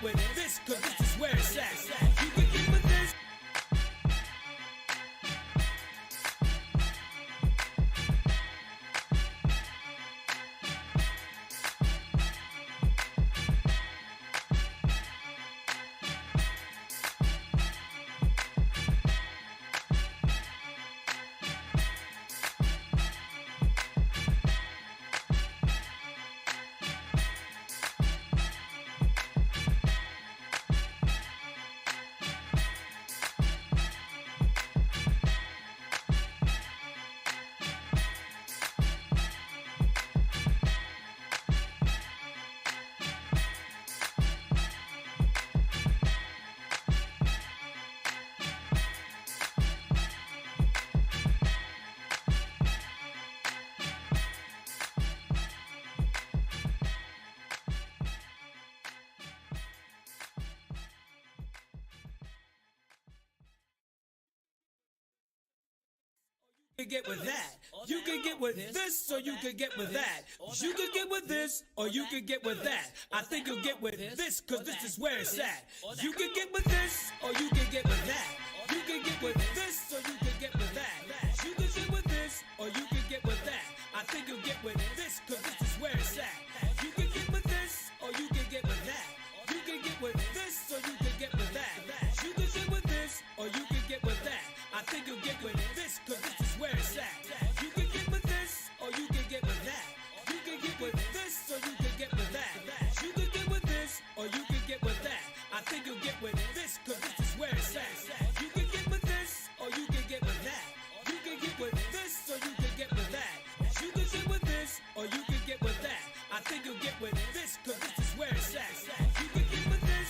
get with this, cause this is where it's at. You can get with this. You can get with that. You can get with this, or you can get with that. You can get with this, or you can get with that. I think you'll get with this, cause this is where it's at. You can get with this, or you can get with that. You can get with this, or you can get with that. You can get with this, or you can get with that. I think you'll get with this, cause this is where it's at. You can get with this, or you can get with that. You can get with this, or you can get with that. You can get with this, or you can get with that. I think you'll get with this, cause this is where it's at. You can get with this, or you can get with that. You can get with this, or you can get with that. You can get with this, or you can get with that. I think you'll get with this, cause this is where it's at. You can get with this, or you can get with that. You can get with this, or you can get with that. You can get with this, or you can get with that. I think you'll get with this, cause this is where it's at. You can get with this.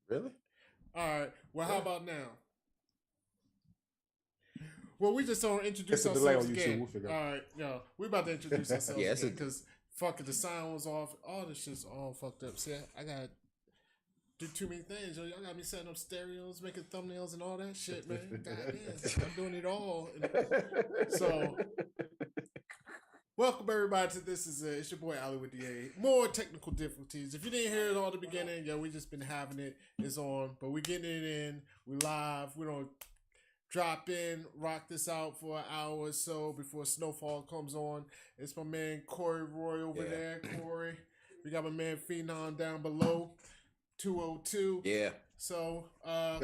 Really? All right. Well, how about now? Well, we just don't introduce It's a delay ourselves on YouTube. again. We'll figure it All right, no, we about to introduce ourselves Yeah, it's again a- because fucking the sound was off. All this shit's all fucked up. See, I gotta do too many things. Yo, y'all got me setting up stereos, making thumbnails, and all that shit, man. Goddamn, I'm doing it all. So, welcome everybody to this. It's your boy OlliWooDDA. More technical difficulties. If you didn't hear it all at the beginning, yo, we just been having it. It's on, but we getting it in. We live. We don't drop in, rock this out for an hour or so before Snowfall comes on. It's my man Corey Roy over there. Corey. We got my man Phenom down below. 202. Yeah. So, I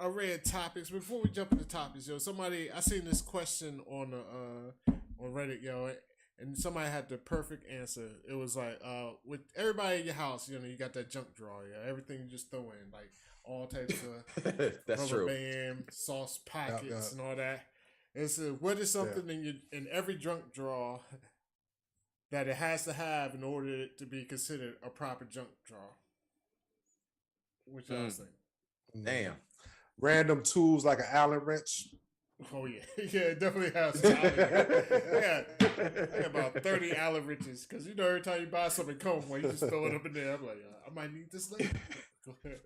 read topics. Before we jump into topics, yo, I seen this question on Reddit, yo, and somebody had the perfect answer. It was like, with everybody in your house, you know, you got that junk drawer, yeah, everything you just throw in, like all types of That's rubber true. band, sauce packets, and all that. It's what is something in every junk drawer that it has to have in order to be considered a proper junk drawer? Which I was thinking. Damn. Random tools like an Allen wrench. Oh yeah, yeah, it definitely has. I got about 30 Allen Riches because every time you buy something come, you just throw it up in there. I'm like, I might need this later. Go ahead.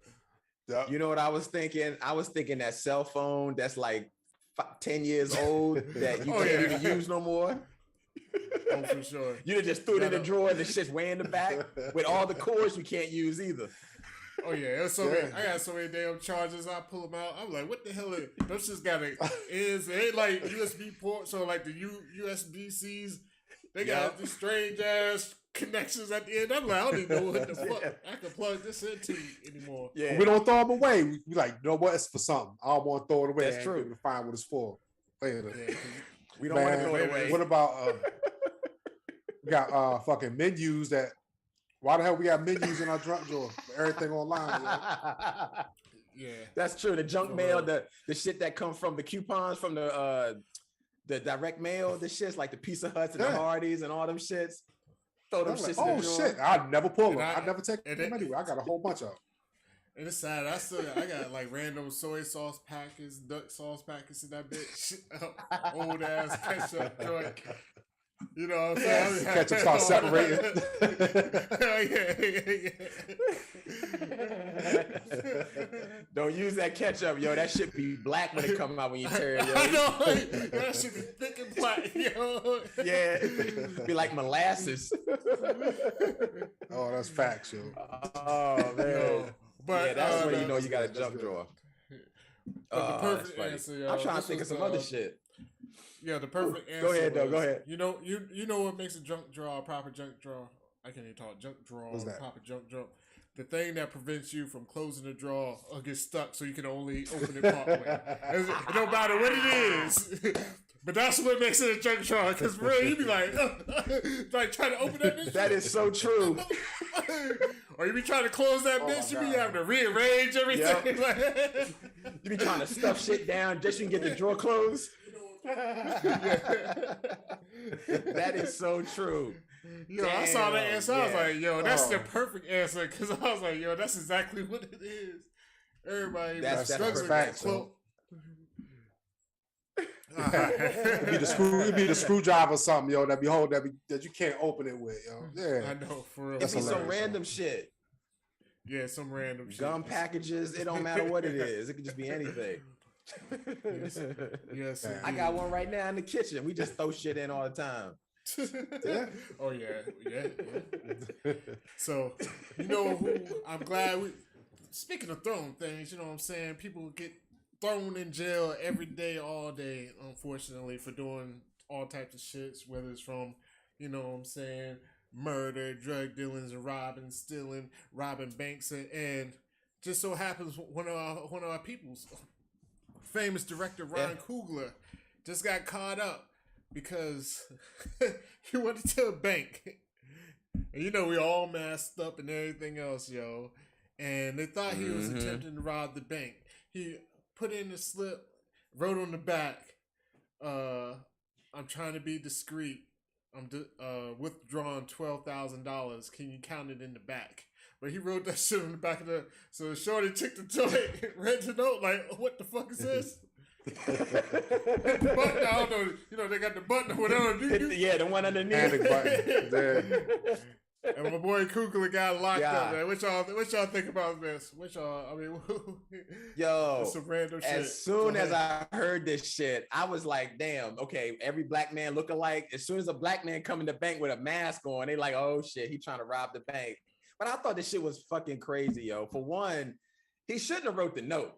Yep. You know what I was thinking? I was thinking that cell phone that's like 10 years old that you can't even use no more. Oh, for sure. You just threw it in the drawer and the shit's way in the back with all the cords you can't use either. Oh yeah, I got so many damn chargers. I pull them out. I'm like, what the hell? Those just got it ain't like USB ports. So like the USB-Cs, they got these strange ass connections at the end. I'm like, I don't even know what the fuck I can plug this into anymore. Yeah, we don't throw them away. We like, you know what? It's for something. I don't want to throw it away. That's true. To find what it's for later. Yeah, we don't want to throw it away. What about we got fucking menus that? Why the hell we got menus in our junk drawer for everything online? Yeah, that's true. The junk mail, the shit that comes from the coupons from the direct mail, the shit's like the Pizza Huts and the Hardee's and all them shits. Throw them shits in the drawer. Shit, I never pull them. I never take them anywhere. I got a whole bunch of them. And it's sad. I got like random soy sauce packets, duck sauce packets in that bitch. Old ass ketchup joint. You know what I'm saying? Ketchup start separating. Don't use that ketchup, yo. That shit be black when it comes out when you tear it, yo. I know. That shit be thick and black, yo. Yeah. Be like molasses. Oh, that's facts, yo. Oh, man. Yo, but that's when you know you got a junk drawer. The perfect answer, yo. I'm trying to think of some other shit. Yeah, the perfect answer. Go ahead, though. Go ahead. You know what makes a junk drawer a proper junk drawer? I can't even talk junk drawer. What's that? Proper junk drawer. The thing that prevents you from closing the drawer or get stuck, so you can only open it partway. It don't matter what it is, but that's what makes it a junk drawer. Because really, you be like trying to open that bitch. That is so true. Or you be trying to close that bitch, you be having to rearrange everything. Yep. You be trying to stuff shit down just so you can get the drawer closed. That is so true. Yo, I saw that answer. I was like, yo, that's the perfect answer. Because I was like, yo, that's exactly what it is. Everybody that's struggling facts, with It'd be the screwdriver or something, yo, that you can't open it with, yo. Yeah. I know, for real. It'd be some random shit. Yeah, some random shit. Gum packages, it don't matter what it is. It could just be anything. Yes. I got one right now in the kitchen. We just throw shit in all the time. Yeah. Oh yeah. So who I'm glad speaking of throwing things, you know what I'm saying? People get thrown in jail every day, all day, unfortunately, for doing all types of shits, whether it's from, you know what I'm saying, murder, drug dealings, and robbing banks, and just so happens one of our people's famous director Ryan Coogler just got caught up because he went to a bank. And we all masked up and everything else, yo. And they thought he was attempting to rob the bank. He put in the slip, wrote on the back, I'm trying to be discreet. I'm withdrawing $12,000. Can you count it in the back? But he wrote that shit on the back of so Shorty took the joint, read the note, like, what the fuck is this? The button, I don't know, they got the button or whatever. Yeah, the one underneath. The button. And my boy Coogler got locked up, man. What y'all think about this? Yo, some random shit. As soon as I heard this shit, I was like, damn, okay, every black man look alike. As soon as a black man come in the bank with a mask on, they like, oh shit, he trying to rob the bank. But I thought this shit was fucking crazy, yo. For one, he shouldn't have wrote the note.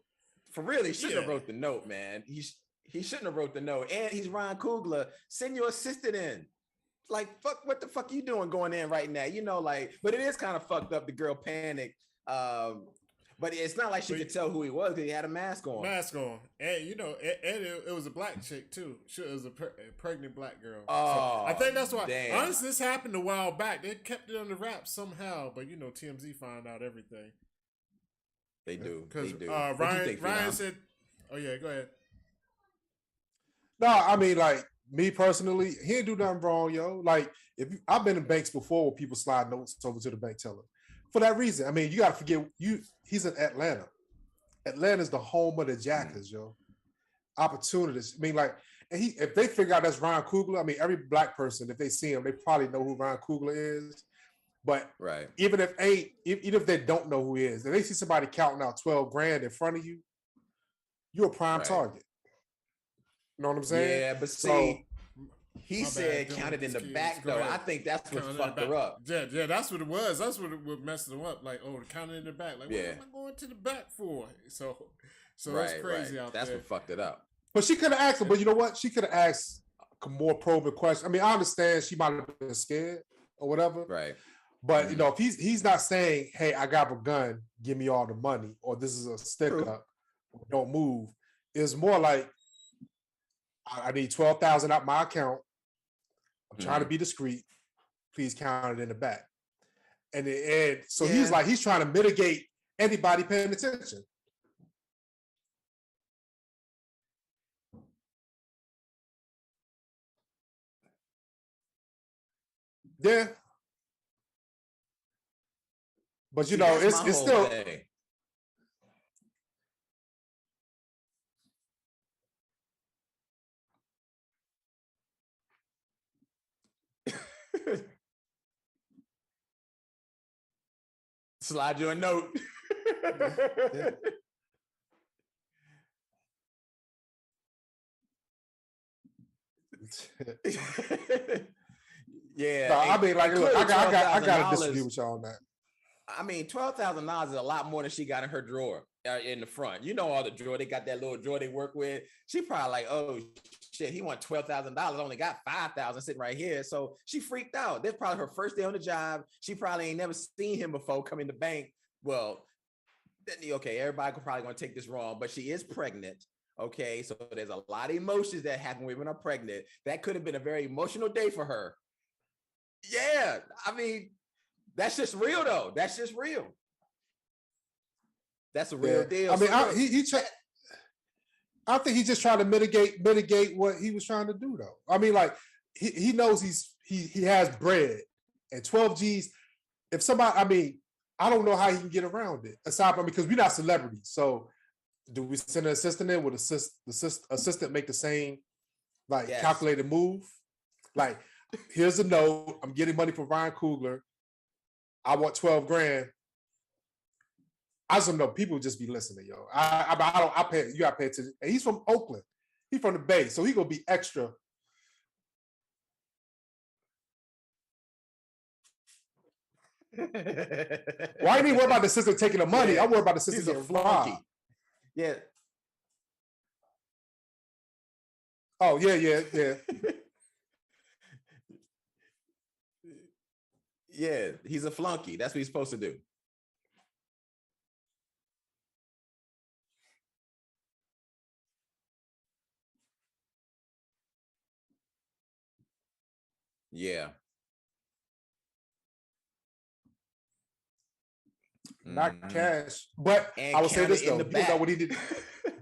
For real, he shouldn't have wrote the note, man. He shouldn't have wrote the note. And he's Ryan Coogler. Send your assistant in. Like, fuck, what the fuck you doing going in right now? But it is kind of fucked up. The girl panicked. But it's not like she could tell who he was because he had a mask on. And it was a black chick too. It was a pregnant black girl. Oh, so I think that's why. Damn. Honestly, this happened a while back. They kept it under wraps somehow, but TMZ found out everything. They do. Because Ryan said, "Oh yeah, go ahead." No, I mean, like, me personally, he didn't do nothing wrong, yo. Like, I've been in banks before where people slide notes over to the bank teller. For that reason, I mean, you got to forget, he's in Atlanta. Atlanta's the home of the jackers, yo. opportunities. I mean, like, and if they figure out that's Ryan Coogler, I mean, every black person, if they see him, they probably know who Ryan Coogler is. But Right. even if they don't know who he is, if they see somebody counting out 12 grand in front of you, you're a prime target. You know what I'm saying? Yeah, but see, he said counted in the back though. I think that's what fucked her up. Yeah, that's what it was. That's what messed them up. Like, oh, counting in the back. Like, what am I going to the back for? So it's crazy out there. That's what fucked it up. But she could have asked him. But you know what? She could have asked a more probing question. I mean, I understand she might have been scared or whatever. Right. But you know, if he's not saying, "Hey, I got a gun, give me all the money," or "This is a stick up, don't move," it's more like, "I need 12,000 out my account. I'm trying to be discreet. Please count it in the back." And so he's trying to mitigate anybody paying attention. Yeah. But you know, it's still slide you a note. Yeah. No, I mean, like, look, I gotta disagree with y'all on that. I mean, $12,000 is a lot more than she got in her drawer in the front. You know, all the drawer, they got that little drawer they work with. She probably like, oh shit, he want $12,000. Only got $5,000 sitting right here. So she freaked out. That's probably her first day on the job. She probably ain't never seen him before come in the bank. Well, okay, everybody probably gonna take this wrong, but she is pregnant. Okay, so there's a lot of emotions that happen when women are pregnant. That could have been a very emotional day for her. Yeah, I mean, that's just real though. That's just real. That's a real deal. I mean, I think he's just trying to mitigate what he was trying to do though. I mean, like he knows he has bread and 12 G's. If somebody, I mean, I don't know how he can get around it aside from because we're not celebrities. So do we send an assistant in? Would the assistant make the same calculated move? Like, here's a note. I'm getting money from Ryan Coogler. I want 12 grand. I just don't know. People just be listening, yo. I pay. You got to pay attention. And he's from Oakland. He's from the Bay, so he gonna be extra. Well, I ain't even worried about the system taking the money. I worry about the system getting fly. Yeah. Oh yeah. Yeah, he's a flunky. That's what he's supposed to do. Yeah. Not cash, but I would say this though: you don't know what he did.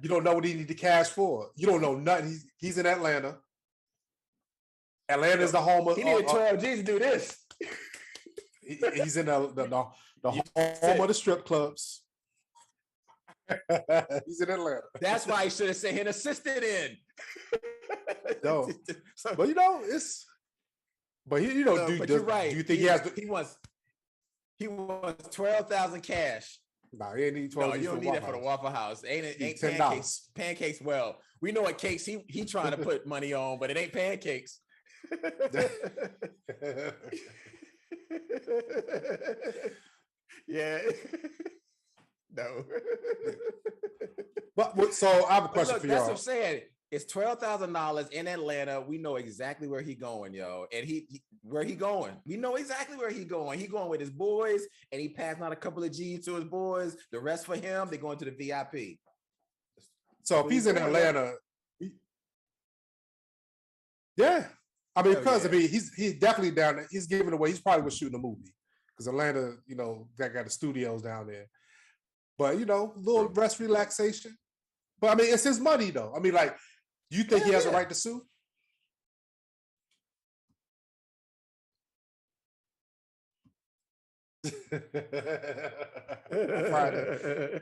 You don't know what he needed to cash for. You don't know nothing. He's in Atlanta. Atlanta is the home of. He needed 12 G's to do this. He's in the home of the strip clubs. He's in Atlanta. That's why he should have sent an assistant in. No, but you know it's. But you know, you're right. Do you think he has? He wants 12,000 cash. Nah, he ain't need 12. No, you don't need that for the Waffle House. Ain't $10. Pancakes. Well, we know what cakes he trying to put money on, but it ain't pancakes. Yeah. No. But so I have a question for y'all. That's what I'm saying. It's $12,000 in Atlanta. We know exactly where he going, yo. And where he going? We know exactly where he going. He going with his boys, and he passing out a couple of G's to his boys. The rest for him, they going to the VIP. So if he's in Atlanta, yeah. I mean, because I mean, he's definitely down there. He's giving away. He's probably was shooting a movie because Atlanta, you know, they got the studios down there. But you know, a little rest, relaxation. But I mean, it's his money though. I mean, like. You think he has a right to sue? Friday.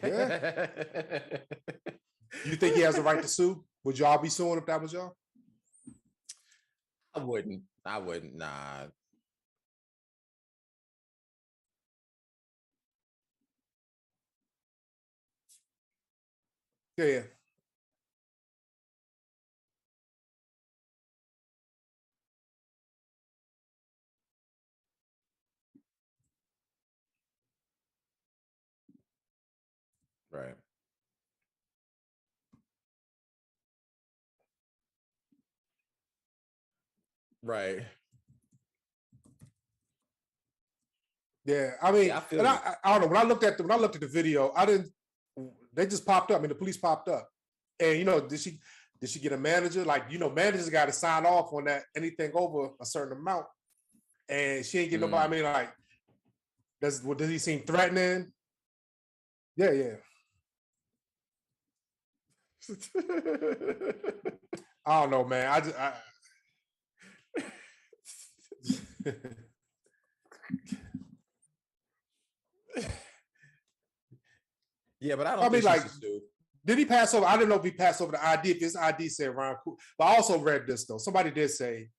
Yeah. You think he has the right to sue? Would y'all be suing if that was y'all? I wouldn't. Nah. Yeah. Right. Right. Yeah, I mean, Yeah, I feel and you. I don't know. When I looked at the video, I didn't. They just popped up. I mean, the police popped up, and did she get a manager? Like, managers got to sign off on that anything over a certain amount, and she ain't get nobody. I mean, like, does he seem threatening? Yeah, yeah. I don't know, man. Yeah, but I don't I mean, think she like, should sue. did he pass over? I don't know if he passed over the ID. If his ID said Ryan Coogler, but I also read this though. Somebody did say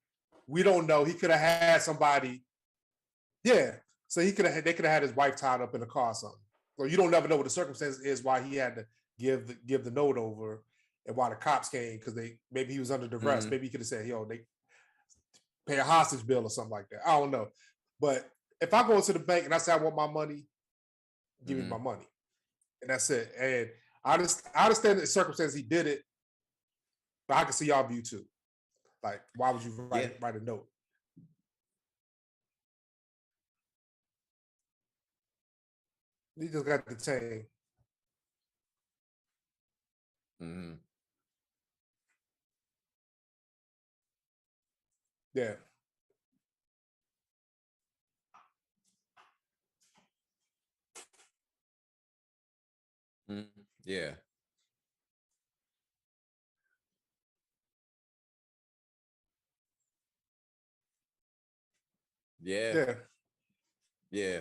we don't know. He could have had somebody. Yeah, so they could have had his wife tied up in a car or something. So you don't never know what the circumstances is why he had to give the note over and why the cops came because maybe he was under duress. Maybe he could have said, "Yo, they pay a hostage bill or something like that." I don't know, but if I go into the bank and I say I want my money, give me my money, and that's it. And I understand the circumstances he did it, but I can see y'all view too. Like, why would you write a note? He just got detained. Yeah. Yeah. Yeah. Yeah. Yeah.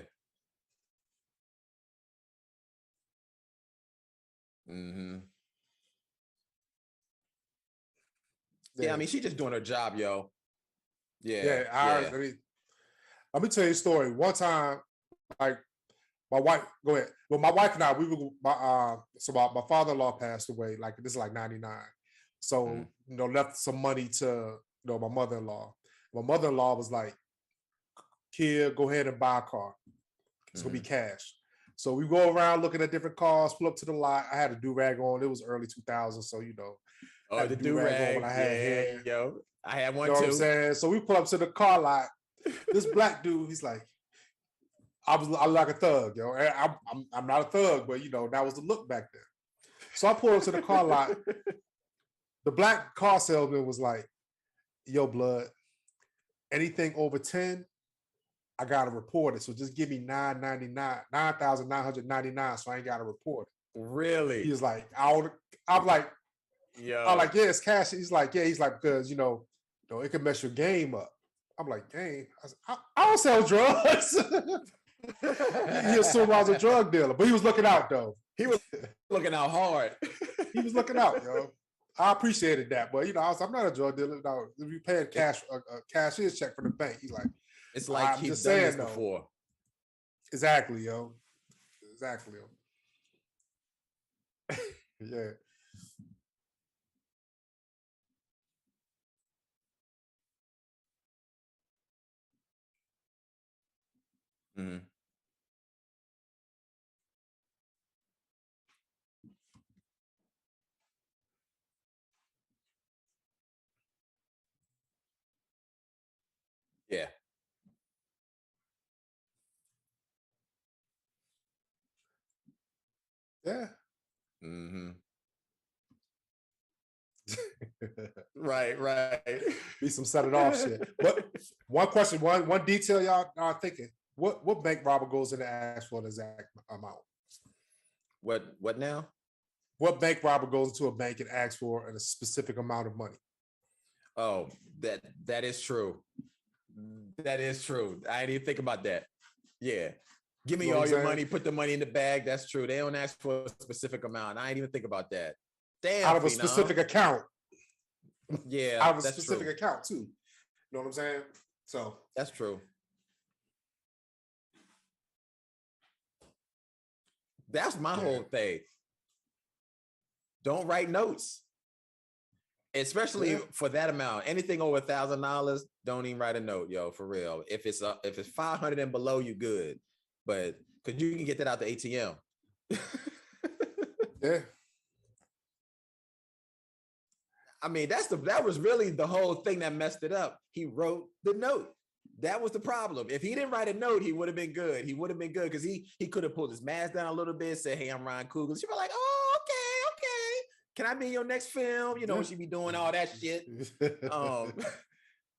Yeah, I mean, she's just doing her job, yo. Yeah. Yeah. Let me tell you a story. One time, like my wife, go ahead. Well, my wife and I, my father-in-law passed away. Like this is like '99. So left some money to my mother-in-law. My mother-in-law was like, "Kid, go ahead and buy a car. It's gonna be cash." So we go around looking at different cars. Pull up to the lot. I had a do-rag on. It was early 2000s, so Oh, had the do-rag on do-rag. when I had hair. Yo. I had one You know too. what I'm saying? So we pull up to the car lot. This black dude, he's like, I was like a thug, yo. I'm not a thug, but that was the look back then. So I pulled up to the car lot. The black car salesman was like, "Yo, blood, anything over 10, I gotta report it. So just give me $9,999, so I ain't gotta report it." Really? He was like, I'm like, yeah, it's cash. He's like, because it could mess your game up. I'm like, game? I don't sell drugs. He assumed I was a drug dealer, but he was looking out though. He was looking out hard. He was looking out, yo. I appreciated that, but I'm not a drug dealer. No, if you pay a cashier's check from the bank, he's like, it's like he's done this before. Exactly, yo. Exactly, yo. Yeah. Yeah. Yeah. Right. Be some set it off shit. But one question, one detail y'all are thinking. What bank robber goes in to ask for an exact amount? What now? What bank robber goes into a bank and asks for a specific amount of money? Oh, that is true. That is true. I didn't even think about that. Yeah. Give me You know all what your I'm saying? money. Put the money in the bag. That's true. They don't ask for a specific amount. I ain't even think about that. Damn. Out of a Phenom. specific account. Yeah, Out of a that's specific true. account too. You know what I'm saying? So That's true. That's my whole thing. Don't write notes, especially for that amount. Anything over $1,000, don't even write a note, yo. For real. If it's 500 and below, you good. But because you can get that out the ATM. yeah. I mean, that was really the whole thing that messed it up. He wrote the note. That was the problem. If he didn't write a note, he would have been good. He would have been good because he could have pulled his mask down a little bit, said, "Hey, I'm Ryan Coogler." She'd be like, "Oh, okay. Can I be in your next film?" You know, she'd be doing all that shit.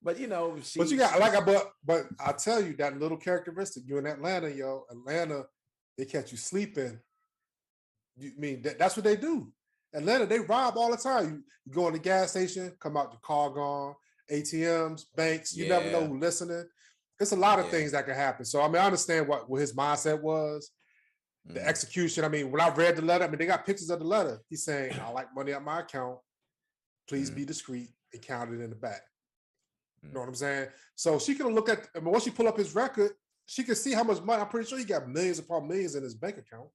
But you know, but you got but I tell you that little characteristic. You in Atlanta, yo. Atlanta, they catch you sleeping. You mean that's what they do. Atlanta, they rob all the time. You go in the gas station, come out, your car gone, ATMs, banks, you never know who's listening. It's a lot of things that can happen. So I mean, I understand what his mindset was. The execution. I mean, when I read the letter, I mean, they got pictures of the letter. He's saying, "I like money at my account. Please be discreet and count it in the back." You know what I'm saying? So she can look at, I mean, once she pull up his record, she can see how much money. I'm pretty sure he got millions upon millions in his bank account.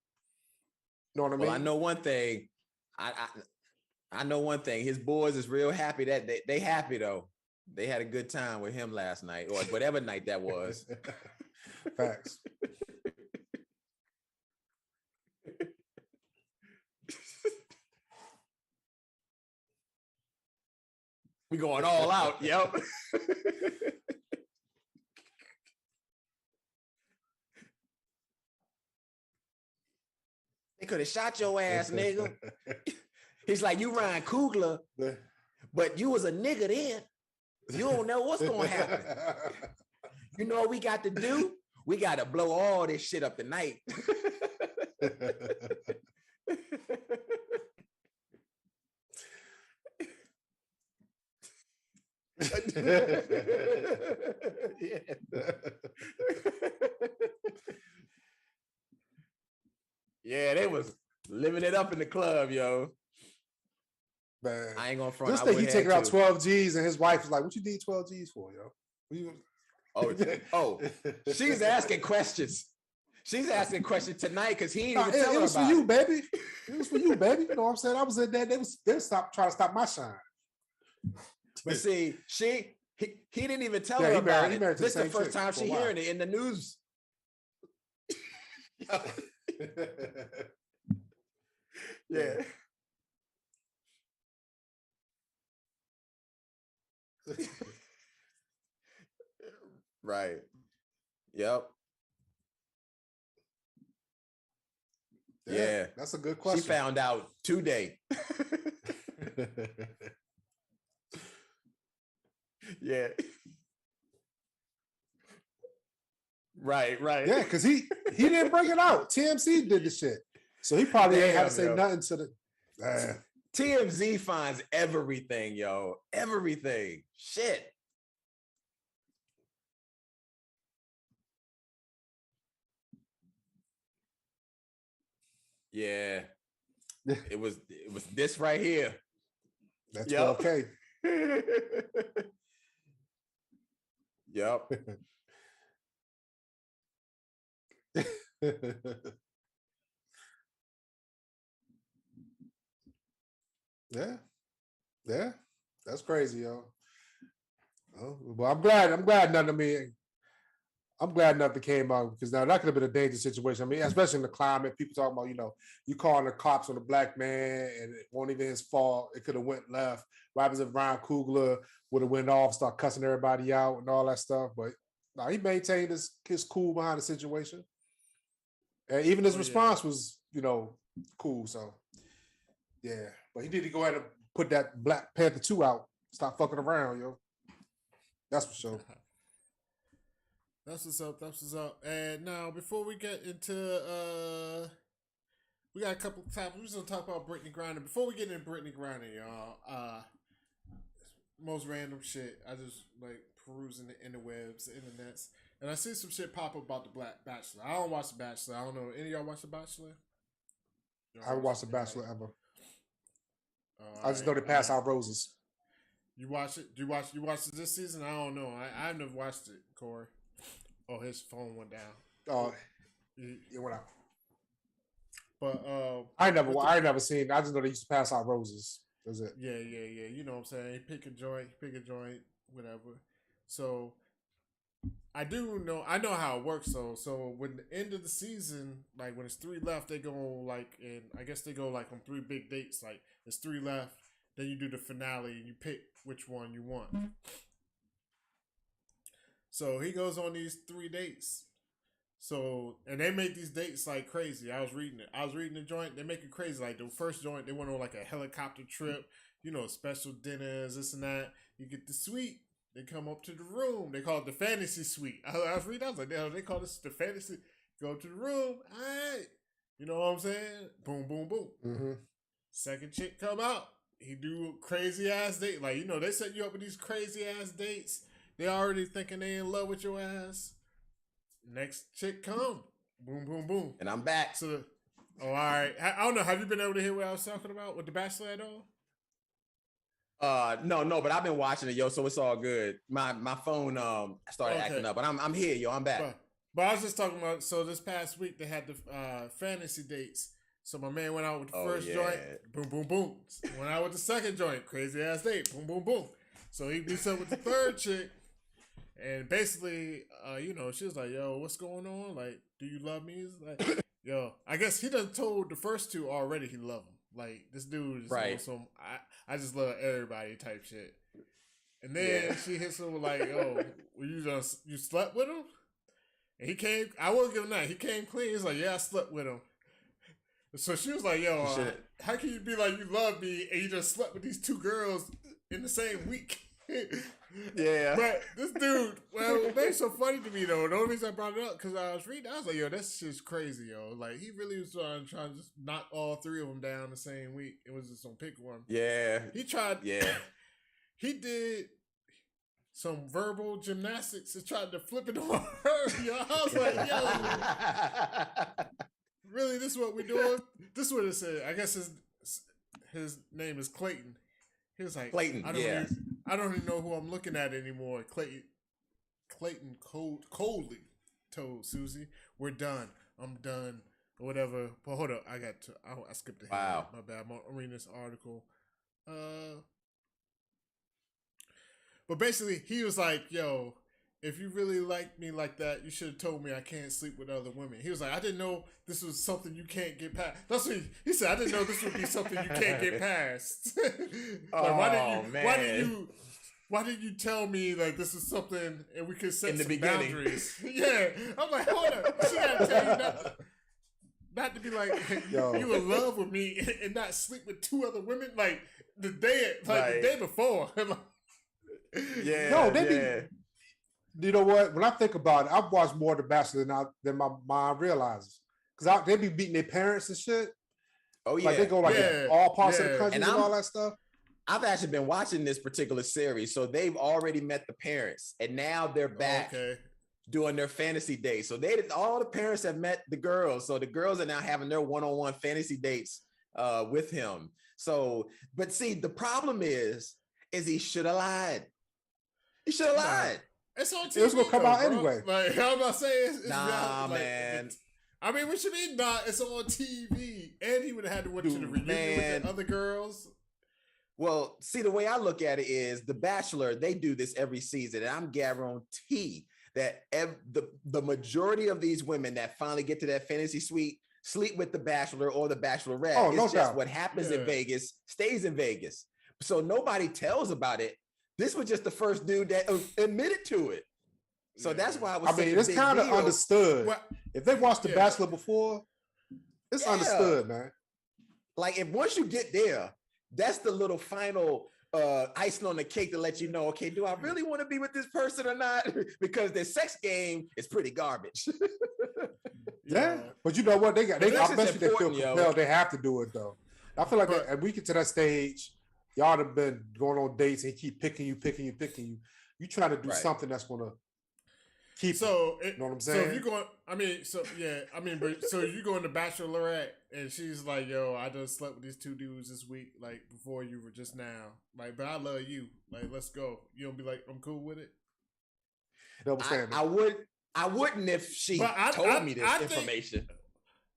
You know what I mean? Well, I know one thing. I know one thing. His boys is real happy that they happy though. They had a good time with him last night or whatever night that was. Facts. We going all out. Yep. They could have shot your ass, nigga. He's like, you Ryan Coogler, but you was a nigga then. You don't know what's going to happen. You know what we got to do? We got to blow all this shit up tonight. Yeah, they was living it up in the club, yo. Man, I ain't gonna front. Just think he taking out 12 G's and his wife is like, "What you need 12 G's for, yo?" Oh, she's asking questions. She's asking questions tonight because he didn't even tell her it was about for you, baby. It was for you, baby. You know what I'm saying? I was in there. They trying to stop my shine. But see, he didn't even tell her about it. This is the first time she hearing it in the news. Yeah. Right. Yep. Yeah. That's a good question. She found out today. Yeah. Right. Yeah, because he didn't bring it out. TMZ did the shit. So he probably ain't had to say nothing to the TMZ finds everything, yo. Everything. Shit. Yeah. It was this right here. That's 12K. Yep. Yeah. That's crazy, yo. Oh, well, I'm glad nothing came out because now that could have been a dangerous situation. I mean, especially in the climate, people talking about, you calling the cops on a black man and it won't even his fault. It could have went left. What happens if Ryan Coogler would have went off, start cussing everybody out and all that stuff? But no, he maintained his cool behind the situation. And even his response was, cool. So, yeah. But he need to go ahead and put that Black Panther 2 out. Stop fucking around, yo. That's for sure. That's what's up. And now, before we get into, we got a couple topics. We're just going to talk about Brittney Griner. Before we get into Brittney Griner, y'all, most random shit. I just, perusing the interwebs, the internets. And I see some shit pop up about the Black Bachelor. I don't watch The Bachelor. I don't know. Any of y'all watch The Bachelor? I haven't watched The Bachelor ever. I just right, know they pass out roses. You watch it? Do you watch it this season? I don't know. I've never watched it, Corey. Oh, his phone went down. Oh, it went out. But I never seen. I just know they used to pass out roses. That's it. Yeah. You know what I'm saying? You pick a joint, whatever. So I know how it works though. So when the end of the season, like when it's 3 left, they go like, and I guess they go like on 3 big dates. Like there's 3 left, then you do the finale and you pick which one you want. So he goes on these 3 dates. So, and they make these dates like crazy. I was reading the joint. They make it crazy. Like the first joint, they went on like a helicopter trip, special dinners, this and that. You get the suite. They come up to the room. They call it the fantasy suite. I was reading. I was like, they call this the fantasy. Go to the room. All right. You know what I'm saying? Boom, boom, boom. Mm-hmm. Second chick come out. He do a crazy ass date. Like, they set you up with these crazy ass dates. They already thinking they in love with your ass. Next chick come. Boom, boom, boom. And I'm back. So, all right. I don't know. Have you been able to hear what I was talking about with The Bachelor at all? No, but I've been watching it, yo, so it's all good. My phone started acting up, but I'm here, yo. I'm back. But I was just talking about, so this past week they had the fantasy dates. So my man went out with the first joint, boom, boom, boom. Went out with the second joint, crazy ass date, boom, boom, boom. So he meets up with the third chick, and basically, she was like, "Yo, what's going on? Like, do you love me?" He's like, "Yo, I guess he done told the first 2 already he loved them. Like, this dude is on some I just love everybody type shit." And then she hits him with like, "Yo, you slept with him?" And he came. I won't give him that. He came clean. He's like, "Yeah, I slept with him." So she was like, "Yo, how can you be like you love me and you just slept with these 2 girls in the same week?" Yeah. But this dude, it made it so funny to me though. The only reason I brought it up because I was reading, I was like, "Yo, that's just crazy, yo." Like he really was trying to just knock all 3 of them down the same week. It was just on pick one. Yeah. He tried. Yeah. He did some verbal gymnastics and tried to flip it on her. Yo, I was like, "Yo, really? This is what we doing?" This is what it said. I guess his name is Clayton. He was like, Clayton. I don't even know who I'm looking at anymore. Clayton coldly told Susie, "We're done. I'm done." Or whatever. But hold up. I skipped ahead. Wow. My bad. I'm reading this article. But basically, he was like, "Yo, if you really like me like that, you should have told me I can't sleep with other women." He was like, "I didn't know this was something you can't get past." That's what he said. "I didn't know this would be something you can't get past." Why didn't you tell me like this is something and we could set some boundaries? Yeah, I'm like, hold up, she gotta tell you not to be like, you in love with me and not sleep with 2 other women like the day before. Yeah. No, they be. You know what? When I think about it, I've watched more of The Bachelor than my mind realizes. Because they be beating their parents and shit. Oh, yeah. Like they go in all parts of the country and all that stuff. I've actually been watching this particular series. So they've already met the parents. And now they're back doing their fantasy dates. So all the parents have met the girls. So the girls are now having their one-on-one fantasy dates with him. So, but see, the problem is he should have lied. He should have lied. It's on TV. It was gonna come out anyway. Like how am I saying? Nah, man. I mean, what you mean? Nah, it's on TV, and he would have had to went to the reunion with the other girls. Well, see, the way I look at it is The Bachelor. They do this every season, and I'm guarantee that the majority of these women that finally get to that fantasy suite sleep with the Bachelor or the Bachelorette. Oh, it's no just doubt. what happens in Vegas stays in Vegas. So nobody tells about it. This was just the first dude that admitted to it. So that's why I mean, it's kind of understood. Well, if they watched The Bachelor before, it's understood, man. Like if once you get there, that's the little final icing on the cake to let you know, okay, do I really want to be with this person or not? Because their sex game is pretty garbage. Yeah, but you know what? I bet you they feel yo. compelled. They have to do it though. I feel like if we get to that stage, y'all have been going on dates and he keep picking you. You trying to do something that's gonna. keep. So you know what I'm So saying? if you going, but so you going to Bachelorette and she's like, "Yo, I just slept with these 2 dudes this week, like before you were just now, like, but I love you, like, let's go." You don't be like, "I'm cool with it." Double standard. I wouldn't if she But told me this information.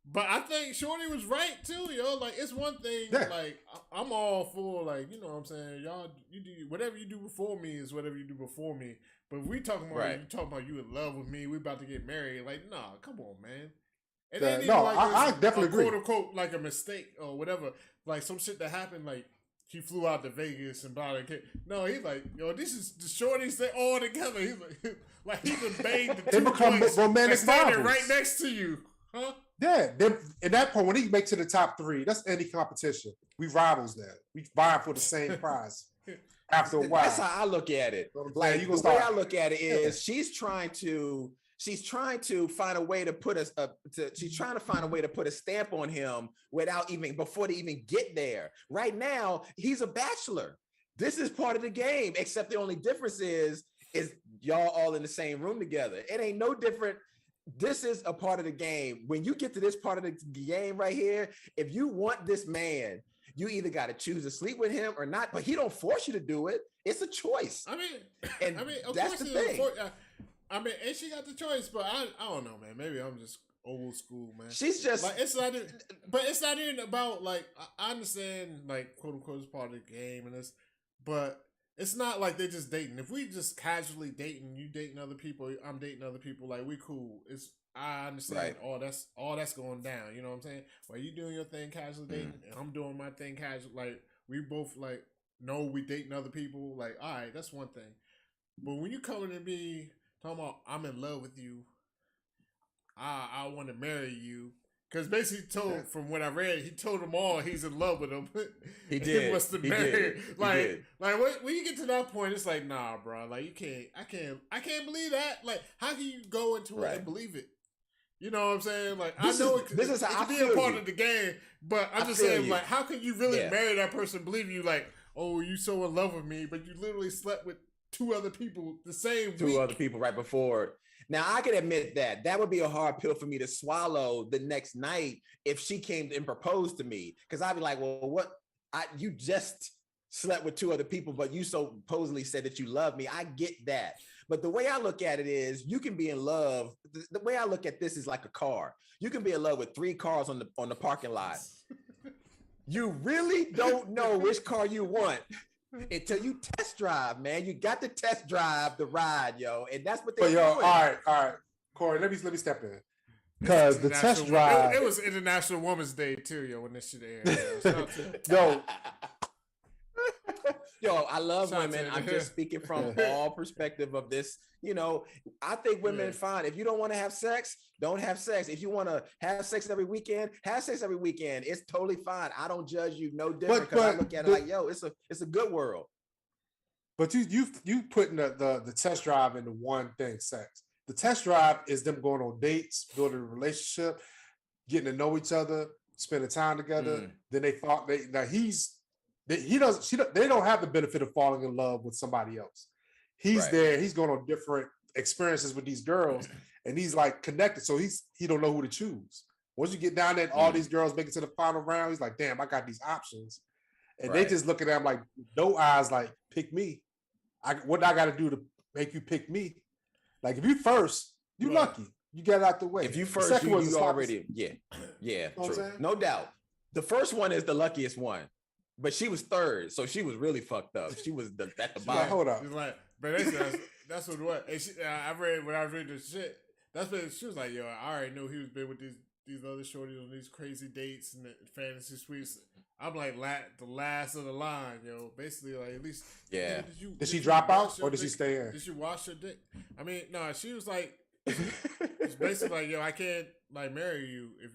But I think Shorty was right too, yo. Like, it's one thing, Yeah. like, I'm all for, like, you know what I'm saying? Y'all, you do whatever you do before me is whatever you do before me. But if we talking about Right. you talking about you in love with me, we about to get married. Like, nah, come on, man. It Yeah, ain't no, even like I it's definitely agree. quote unquote like a mistake or whatever. Like some shit that happened, like he flew out to Vegas and bought a kid. No, he's like, yo, this is the shorties they all together. He's like he can bang the They 2 become joints romantic and standing rivals. right next to you, huh? Yeah, at that point when he make to the top 3, that's any competition. We rivals there. We vying for the same prize. After a while, That's how I look at it. You know what I'm Like saying? You the gonna way start- I look at it is she's trying to find a way to put she's trying to find a way to put a stamp on him before they even get there. Right now, he's a bachelor. This is part of the game, except the only difference is y'all all in the same room together. It ain't no different. This is a part of the game. When you get to this part of the game right here, if you want this man, you either got to choose to sleep with him or not, but he don't force you to do it. It's a choice. I mean, And of that's course the thing. and she got the choice, but I don't know, man. Maybe I'm just old school, man. She's just Like it's not, but it's not even about like I understand like quote unquote is part of the game and this, but it's not like they're just dating. If we just casually dating, you dating other people, I'm dating other people, like we cool. I understand all that's going down. You know what I'm saying? While you doing your thing casually dating, and I'm doing my thing casual, like we both like know we dating other people. Like, all right, that's one thing. But when you coming to me talking about I'm in love with you, I want to marry you. Because basically, from what I read, he told them all he's in love with them. He did. He wants to He marry. did. He did. When you get to that point, it's like, nah, bro. Like you can't. I can't believe that. Like, how can you go into it and believe it? You know what I'm saying? Like, This I know is- this is it how can I be a feel part you. of the game, but I'm I just feel saying, you. like, how can you really Yeah. marry that person? Believe you, like, oh, you so in love with me, but you literally slept with 2 other people the same Two week. other people right before. Now I can admit that would be a hard pill for me to swallow the next night if she came and proposed to me, because I'd be like, well, what? You just slept with 2 other people, but you supposedly said that you love me. I get that, but the way I look at it is, you can be in love. The way I look at this is like a car. You can be in love with 3 cars on the parking lot. You really don't know which car you want until you test drive, man. You got to test drive the ride, yo, and that's what they're But yo, doing. all right, Corey, let me step in because the test drive. It was International Women's Day too, yo, when this shit aired. Yo. Shout out to- Yo, Yo, I love Shout out women. to- I'm just speaking from all perspective of this. You know, I think women are fine. If you don't want to have sex, don't have sex. If you want to have sex every weekend, have sex every weekend. It's totally fine. I don't judge you no different, because I look at it like, yo, it's a good world. but you putting the test drive into one thing, sex. The test drive is them going on dates, building a relationship, getting to know each other, spending time together. Then they thought they don't have the benefit of falling in love with somebody else. He's there. He's going on different experiences with these girls, and he's like connected. So he don't know who to choose. Once you get down there, and all these girls make it to the final round. He's like, damn, I got these options, and they just look at him like no eyes, like pick me. What I got to do to make you pick me? Like if you first, you lucky. You get it out the way. If you The first, second you one's already, yeah, know what I'm true. saying? No doubt. The first one is the luckiest one, but she was third, so she was really fucked up. She was at the Like, bottom. hold up. She's like, but that's what it was. And when I read the shit, that's what she was like, yo, I already knew he was been with these other shorties on these crazy dates and the fantasy suites. I'm like the last of the line, yo. Basically, like at least Did she drop out wash your or did she dick? stay in? Did she wash her dick? I mean, no, she was like, it's basically like, yo, I can't like marry you if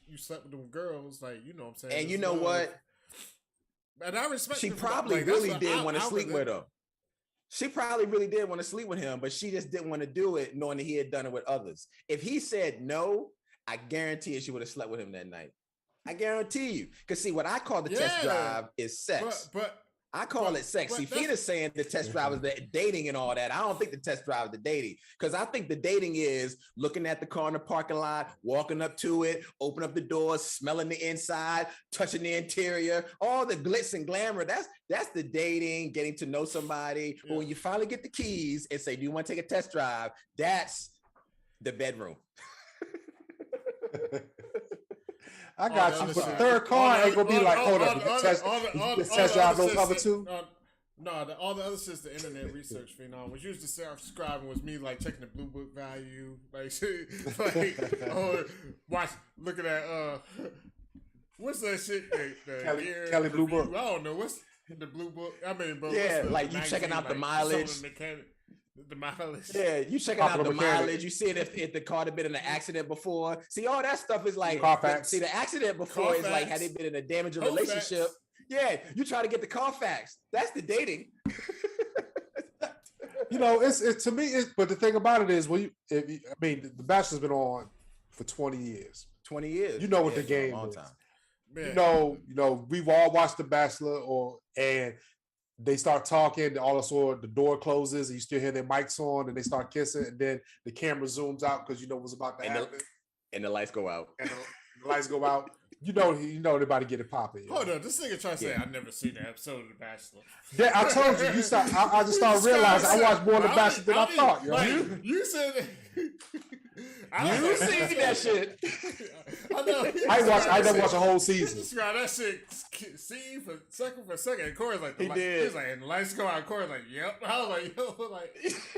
you slept with them girls, like you know what I'm saying. And It's you know love. what? And I respect. She her for that. probably Like, that's really what did I- want to I sleep was- with him. She probably really did want to sleep with him, but she just didn't want to do it, knowing that he had done it with others. If he said no, I guarantee you she would have slept with him that night. I guarantee you. Because see, what I call the test Yeah. drive is sex. But I call it sex. See, Fina's saying the test drive is the dating and all that. I don't think the test drive is the dating, because I think the dating is looking at the car in the parking lot, walking up to it, open up the doors, smelling the inside, touching the interior, all the glitz and glamour. That's the dating, getting to know somebody. Yeah. But when you finally get the keys and say, "Do you want to take a test drive?" That's the bedroom. I got you. But the third car ain't gonna be like, hold up, test drive those other two. No, all the other shit's the internet research phenom. What you used to subscribing was me like checking the blue book value, like shit, look at that. What's that shit? Kelly Blue Book. I don't know what's the blue book. I mean, but yeah, like you checking out the mileage. The mileage. Yeah, you checking out the mileage. You see if the car had been in an accident before. See, all that stuff is like, see, the accident before is like, had they been in a damaging relationship? Yeah, you try to get the Carfax. That's the dating. You know, it's to me. But the thing about it is, the Bachelor's been on for 20 years. 20 years. You know what the game is. Man. You know, we've all watched The Bachelor, and they start talking, all of a sudden the door closes and you still hear their mics on and they start kissing, and then the camera zooms out because you know what's about to happen. And the lights go out. And the lights go out. You know everybody get it popping. Hold on, this nigga trying to say I've never seen an episode of The Bachelor. Yeah, I told you. I just started realizing I watched more of The Bachelor than I thought. You said that. You seen that shit. I know. I never watched a whole season. Describe that shit scene for second. And Corey's like, he did. He's like, and the lights go out. Corey's like, yep. I was like, yo,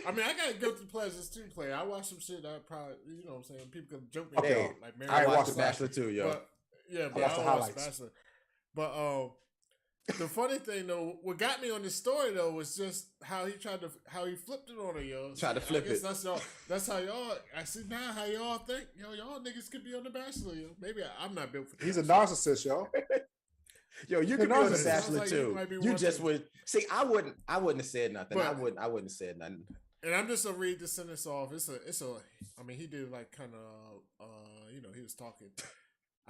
I mean, I got guilty pleasures too. Play. I watch some shit that probably, you know what I'm saying. People can joke me about. Like, I watched The Bachelor too, yo. But I watched The Bachelor. But the funny thing though, what got me on this story though was just how he flipped it on her, yo. Tried to flip it. That's how y'all. I see now how y'all think, yo. Y'all niggas could be on The Bachelor, yo. Maybe I'm not built for that. He's a narcissist, yo. Yo, you could be on The Bachelor too. You just would see. I wouldn't have said nothing. But, I wouldn't have said nothing. And I'm just gonna read this sentence off. It's a. I mean, he did like kind of. He was talking.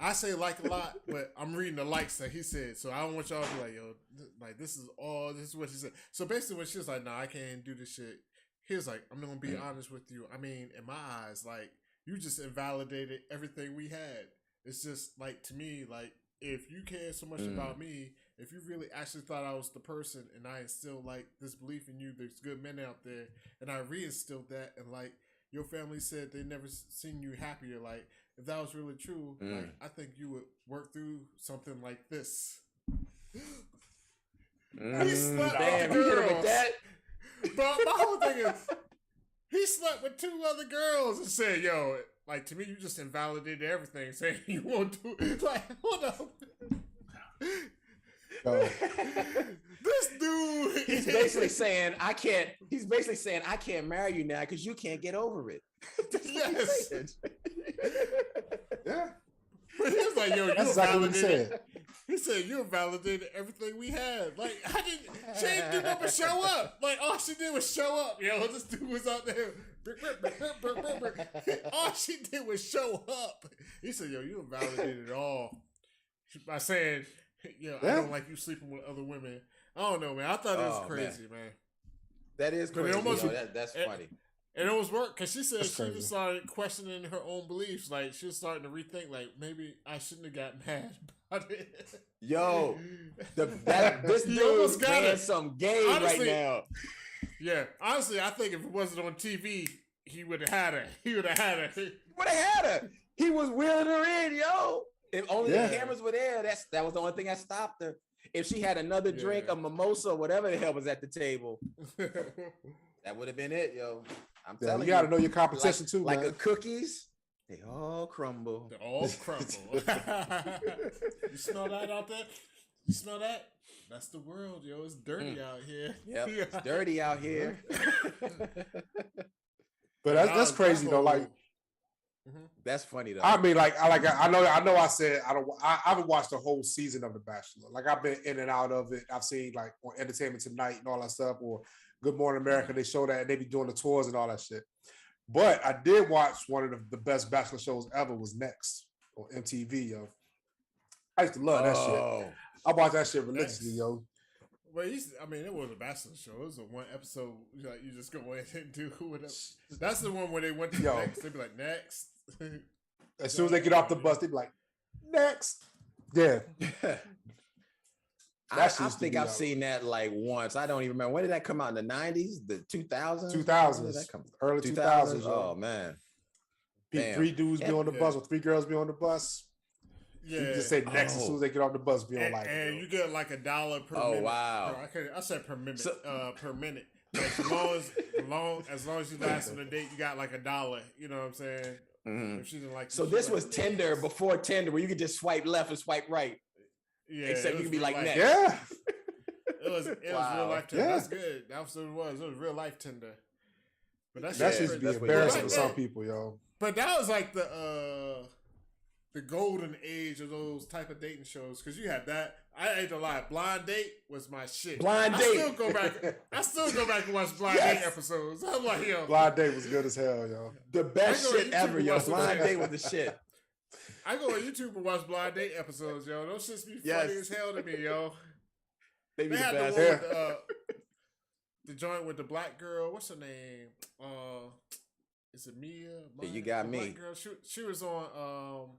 I say like a lot, but I'm reading the likes that he said. So I don't want y'all to be like, yo, like this is what she said. So basically when she was like, nah, I can't do this shit. He was like, I'm going to be honest with you. I mean, in my eyes, like you just invalidated everything we had. It's just like, to me, like if you care so much about me, if you really actually thought I was the person and I instilled like this belief in you, there's good men out there. And I reinstilled that. And like your family said they never seen you happier. Like, if that was really true, like I think you would work through something like this. He slept with girls. But my whole thing is, he slept with 2 other girls and said, "Yo, like to me, you just invalidated everything, saying you won't do it." Like, hold up. This dude, he's basically saying I can't. He's basically saying I can't marry you now because you can't get over it. Yes. Yeah. But he was like, yo, you exactly what he said. He said, you invalidated everything we had. Like, she didn't do nothing but show up. Like, all she did was show up. Yo, this dude was out there. All she did was show up. He said, yo, you invalidated it all. By saying, yo, I don't like you sleeping with other women. I don't know, man. I thought it was crazy, man. That is crazy. That's funny. And it was work because she said she just started questioning her own beliefs. Like she was starting to rethink, like maybe I shouldn't have got mad about it. Yo, this dude's playing some game honestly, right now. Yeah, honestly, I think if it wasn't on TV, he would have had her. He would have had her. He was wheeling her in, yo. If only the cameras were there, that was the only thing that stopped her. If she had another drink, a mimosa, or whatever the hell was at the table, that would have been it, yo. I'm telling you. You got to know your competition too, like man. Like cookies, they all crumble. They all crumble. You smell that out there? You smell that? That's the world, yo. It's dirty out here. Yep, it's dirty out here. But that's crazy though. Like, that's funny though. I mean, I know. I said I haven't watched the whole season of The Bachelor. Like I've been in and out of it. I've seen like on Entertainment Tonight and all that stuff, or Good Morning America. They show that and they be doing the tours and all that shit. But I did watch one of the best Bachelor shows ever. Was Next on MTV, yo. I used to love that shit. I watched that shit religiously, yo. Well, I mean, it was a Bachelor show. It was a one episode. Like, you just go in and do whatever. That's the one where they went to next. They'd be like, next. As soon as they get off the bus, they'd be like, next. Yeah. I think I've seen that like once. I don't even remember. When did that come out? In the 90s? The 2000s? 2000s. When did that come? Early 2000s. Oh, man. Three dudes be on the bus or three girls be on the bus. Yeah. You just say next as soon as they get off the bus. Be on and you get like $1 per minute. Oh, wow. I said per minute. Per minute. Like, as long as you last on the date, you got like $1. You know what I'm saying? Mm-hmm. If she didn't like so this was Tinder before Tinder, where you could just swipe left and swipe right. Yeah, except you could be like next. Yeah. It was real life Tinder. Yeah. That's good. That's what it was. It was real life Tinder. But that should be embarrassing for some people, yo. But that was like the golden age of those type of dating shows, because you had that. I ain't gonna lie, Blind Date was my shit. Blind Date. I still go back and watch Blind Date episodes. I'm like, yo, Blind Date was good as hell, yo. The best shit ever, yo. Blind Date was the shit. I go on YouTube and watch Blind Date episodes, yo. Those shits be funny as hell to me, yo. They be the had best. The one with, the joint with the black girl. What's her name? Is it Mia? Yeah, you got me. Girl. She was on.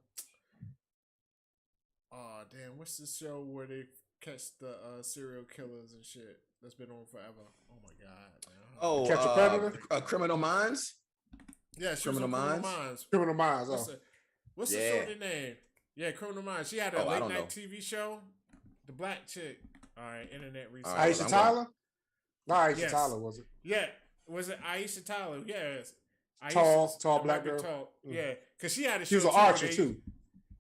Damn, what's this show where they catch the serial killers and shit? That's been on forever. Oh my god. Man. Oh, Catch a Predator? Criminal Minds. Yeah, Criminal Minds. Criminal Minds. What's the shorty name? Yeah, Criminal Minds. She had a late night TV show. The black chick. All right, internet research. Aisha Tyler? No, Aisha Tyler, was it? Yeah. Was it Aisha Tyler? Yes. Tall black girl. Tall. Yeah, because she had a show. She was an archer too.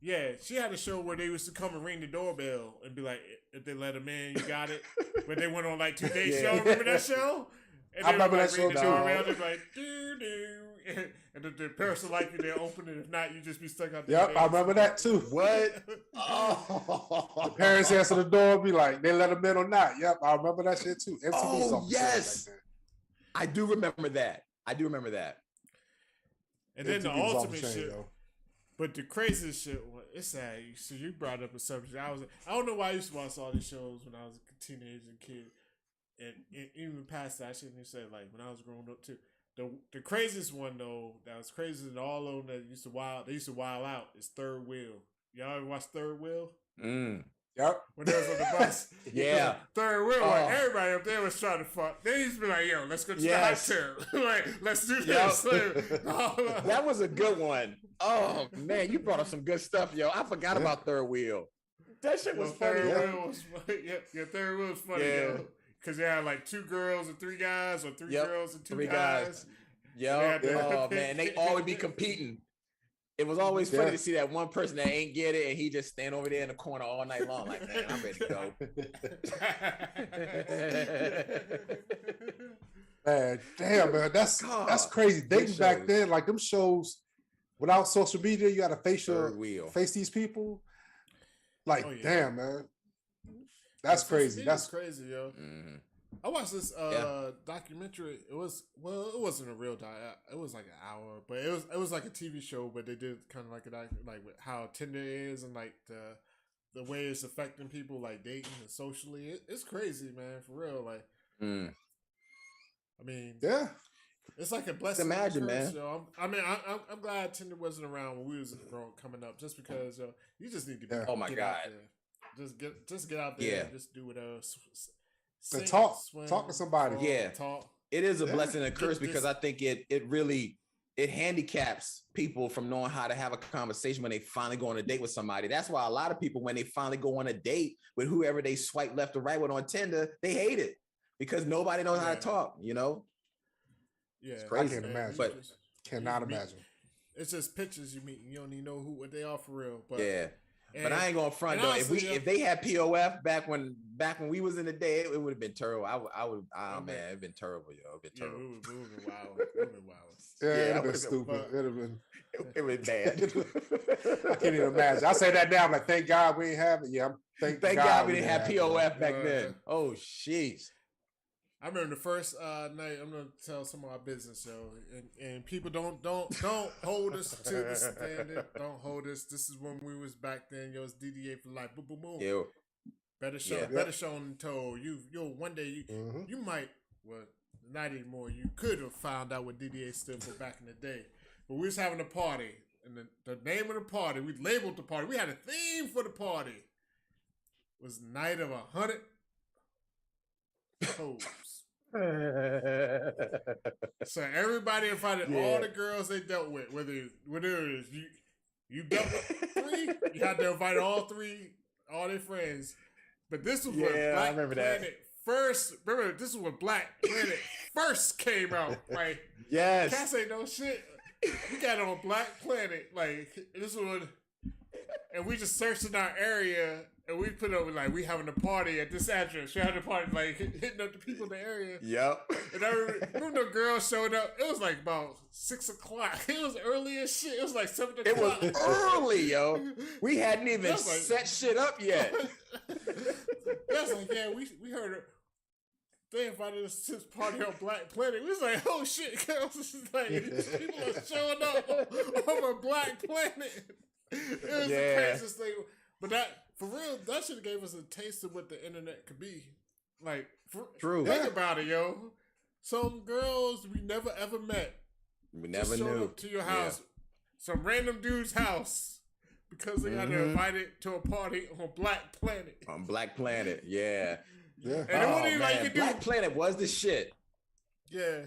Yeah, she had a show where they used to come and ring the doorbell and be like, if they let them in, you got it. But they went on like 2 days show. Remember that show? And I remember that show too. They're like, doo-doo. And the person like you, they'll open it. If not, you just be stuck out there. Yep, I remember that too. What? The parents answer the door and be like, they let them in or not. Yep, I remember that shit too. Oh, yes. I do remember that. And then the ultimate shit. Though. But the craziest shit, it's sad. So you brought up a subject. I don't know why I used to watch all these shows when I was a teenager and kid. And even past that, I shouldn't even say, like, when I was growing up too. The craziest one though, that was crazier than all of them that used to wild out, is Third Wheel. Y'all ever watch Third Wheel? Yep. When they was on the bus. Yeah. Third Wheel, like, everybody up there was trying to fuck. They used to be like, yo, let's go to the hot tub. Like, let's do this. That was a good one. Oh, man, you brought up some good stuff, yo. I forgot about Third Wheel. That shit was funny. Third Wheel was funny. Yeah, Third Wheel was funny, yo. Because they had like 2 girls and 3 guys, or 3 girls and 2 guys. Yep. Oh, man, they always be competing. It was always funny to see that one person that ain't get it, and he just stand over there in the corner all night long, like, man, I'm ready to go. Man, damn, man, that's crazy. Dating back then, like them shows, without social media, you got to face these people. Like, damn, man, that's crazy. That's crazy, yo. Mm-hmm. I watched this documentary. It wasn't a real it was like an hour, but it was like a TV show. But they did kind of like with how Tinder is and like the way it's affecting people, like dating and socially. It's crazy, man, for real. Like, I mean, it's like a blessing. Imagine, man. Yo. I'm glad Tinder wasn't around when we was coming up, just because you just need to be. Oh my God. Out there. Just get out there. And just do what to talk to somebody. It is a blessing and a curse, because I think it really handicaps people from knowing how to have a conversation when they finally go on a date with somebody. That's why a lot of people, when they finally go on a date with whoever they swipe left or right with on Tinder, they hate it because nobody knows how to talk, you know? Yeah, it's crazy. I can't imagine. But cannot imagine. It's just pictures you meet, and you don't even know what they are for real. But but I ain't gonna front though. Honestly, if they had POF back when we was in the day, it would have been terrible. I would man, it'd been terrible, yo. It'd been terrible. We would have been wild. It would have been wild. It'd have been stupid. It'd have been. It was bad. I can't even imagine. I say that now. I'm like, thank God we ain't have it. Yeah, thank God we didn't have POF back then. Oh, jeez. I remember the first night. I'm gonna tell some of our business, yo, and people don't hold us to the standard. Don't hold us. This is when we was back then. Yo, it's DDA for life. Boom, boom, boom. Yo. Better shown than told. One day you might, well, not anymore. You could have found out what DDA stood for back in the day. But we was having a party, and the name of the party, we labeled the party. We had a theme for the party. It was Night of 100 Hoes. So everybody invited all the girls they dealt with, whether it was you dealt with 3, you had to invite all their friends. But this was when Black Planet first. Remember, this is when Black Planet first came out, right? Yes. Cats ain't no shit. We got on Black Planet, like this one, and we just searched in our area, and we put up like we having a party at this address. We having a party, like hitting up the people in the area. Yep. And I remember the girl showed up. It was like about 6 o'clock. It was early as shit. It was like 7 o'clock. It was early, yo. We hadn't even set shit up yet. That's like, yeah, we heard her. They invited us to this party on Black Planet. We was like, oh shit, girls. This is like, people are showing up over Black Planet. It was the craziest thing. But that, for real, that should have gave us a taste of what the internet could be. Like, True. Think about it, yo. Some girls we never ever met. We never showed knew. up to your house. Some random dude's house. Because they got invited to a party on Black Planet. On Black Planet, yeah. And it wasn't even like you could Black Planet was the shit. Yeah.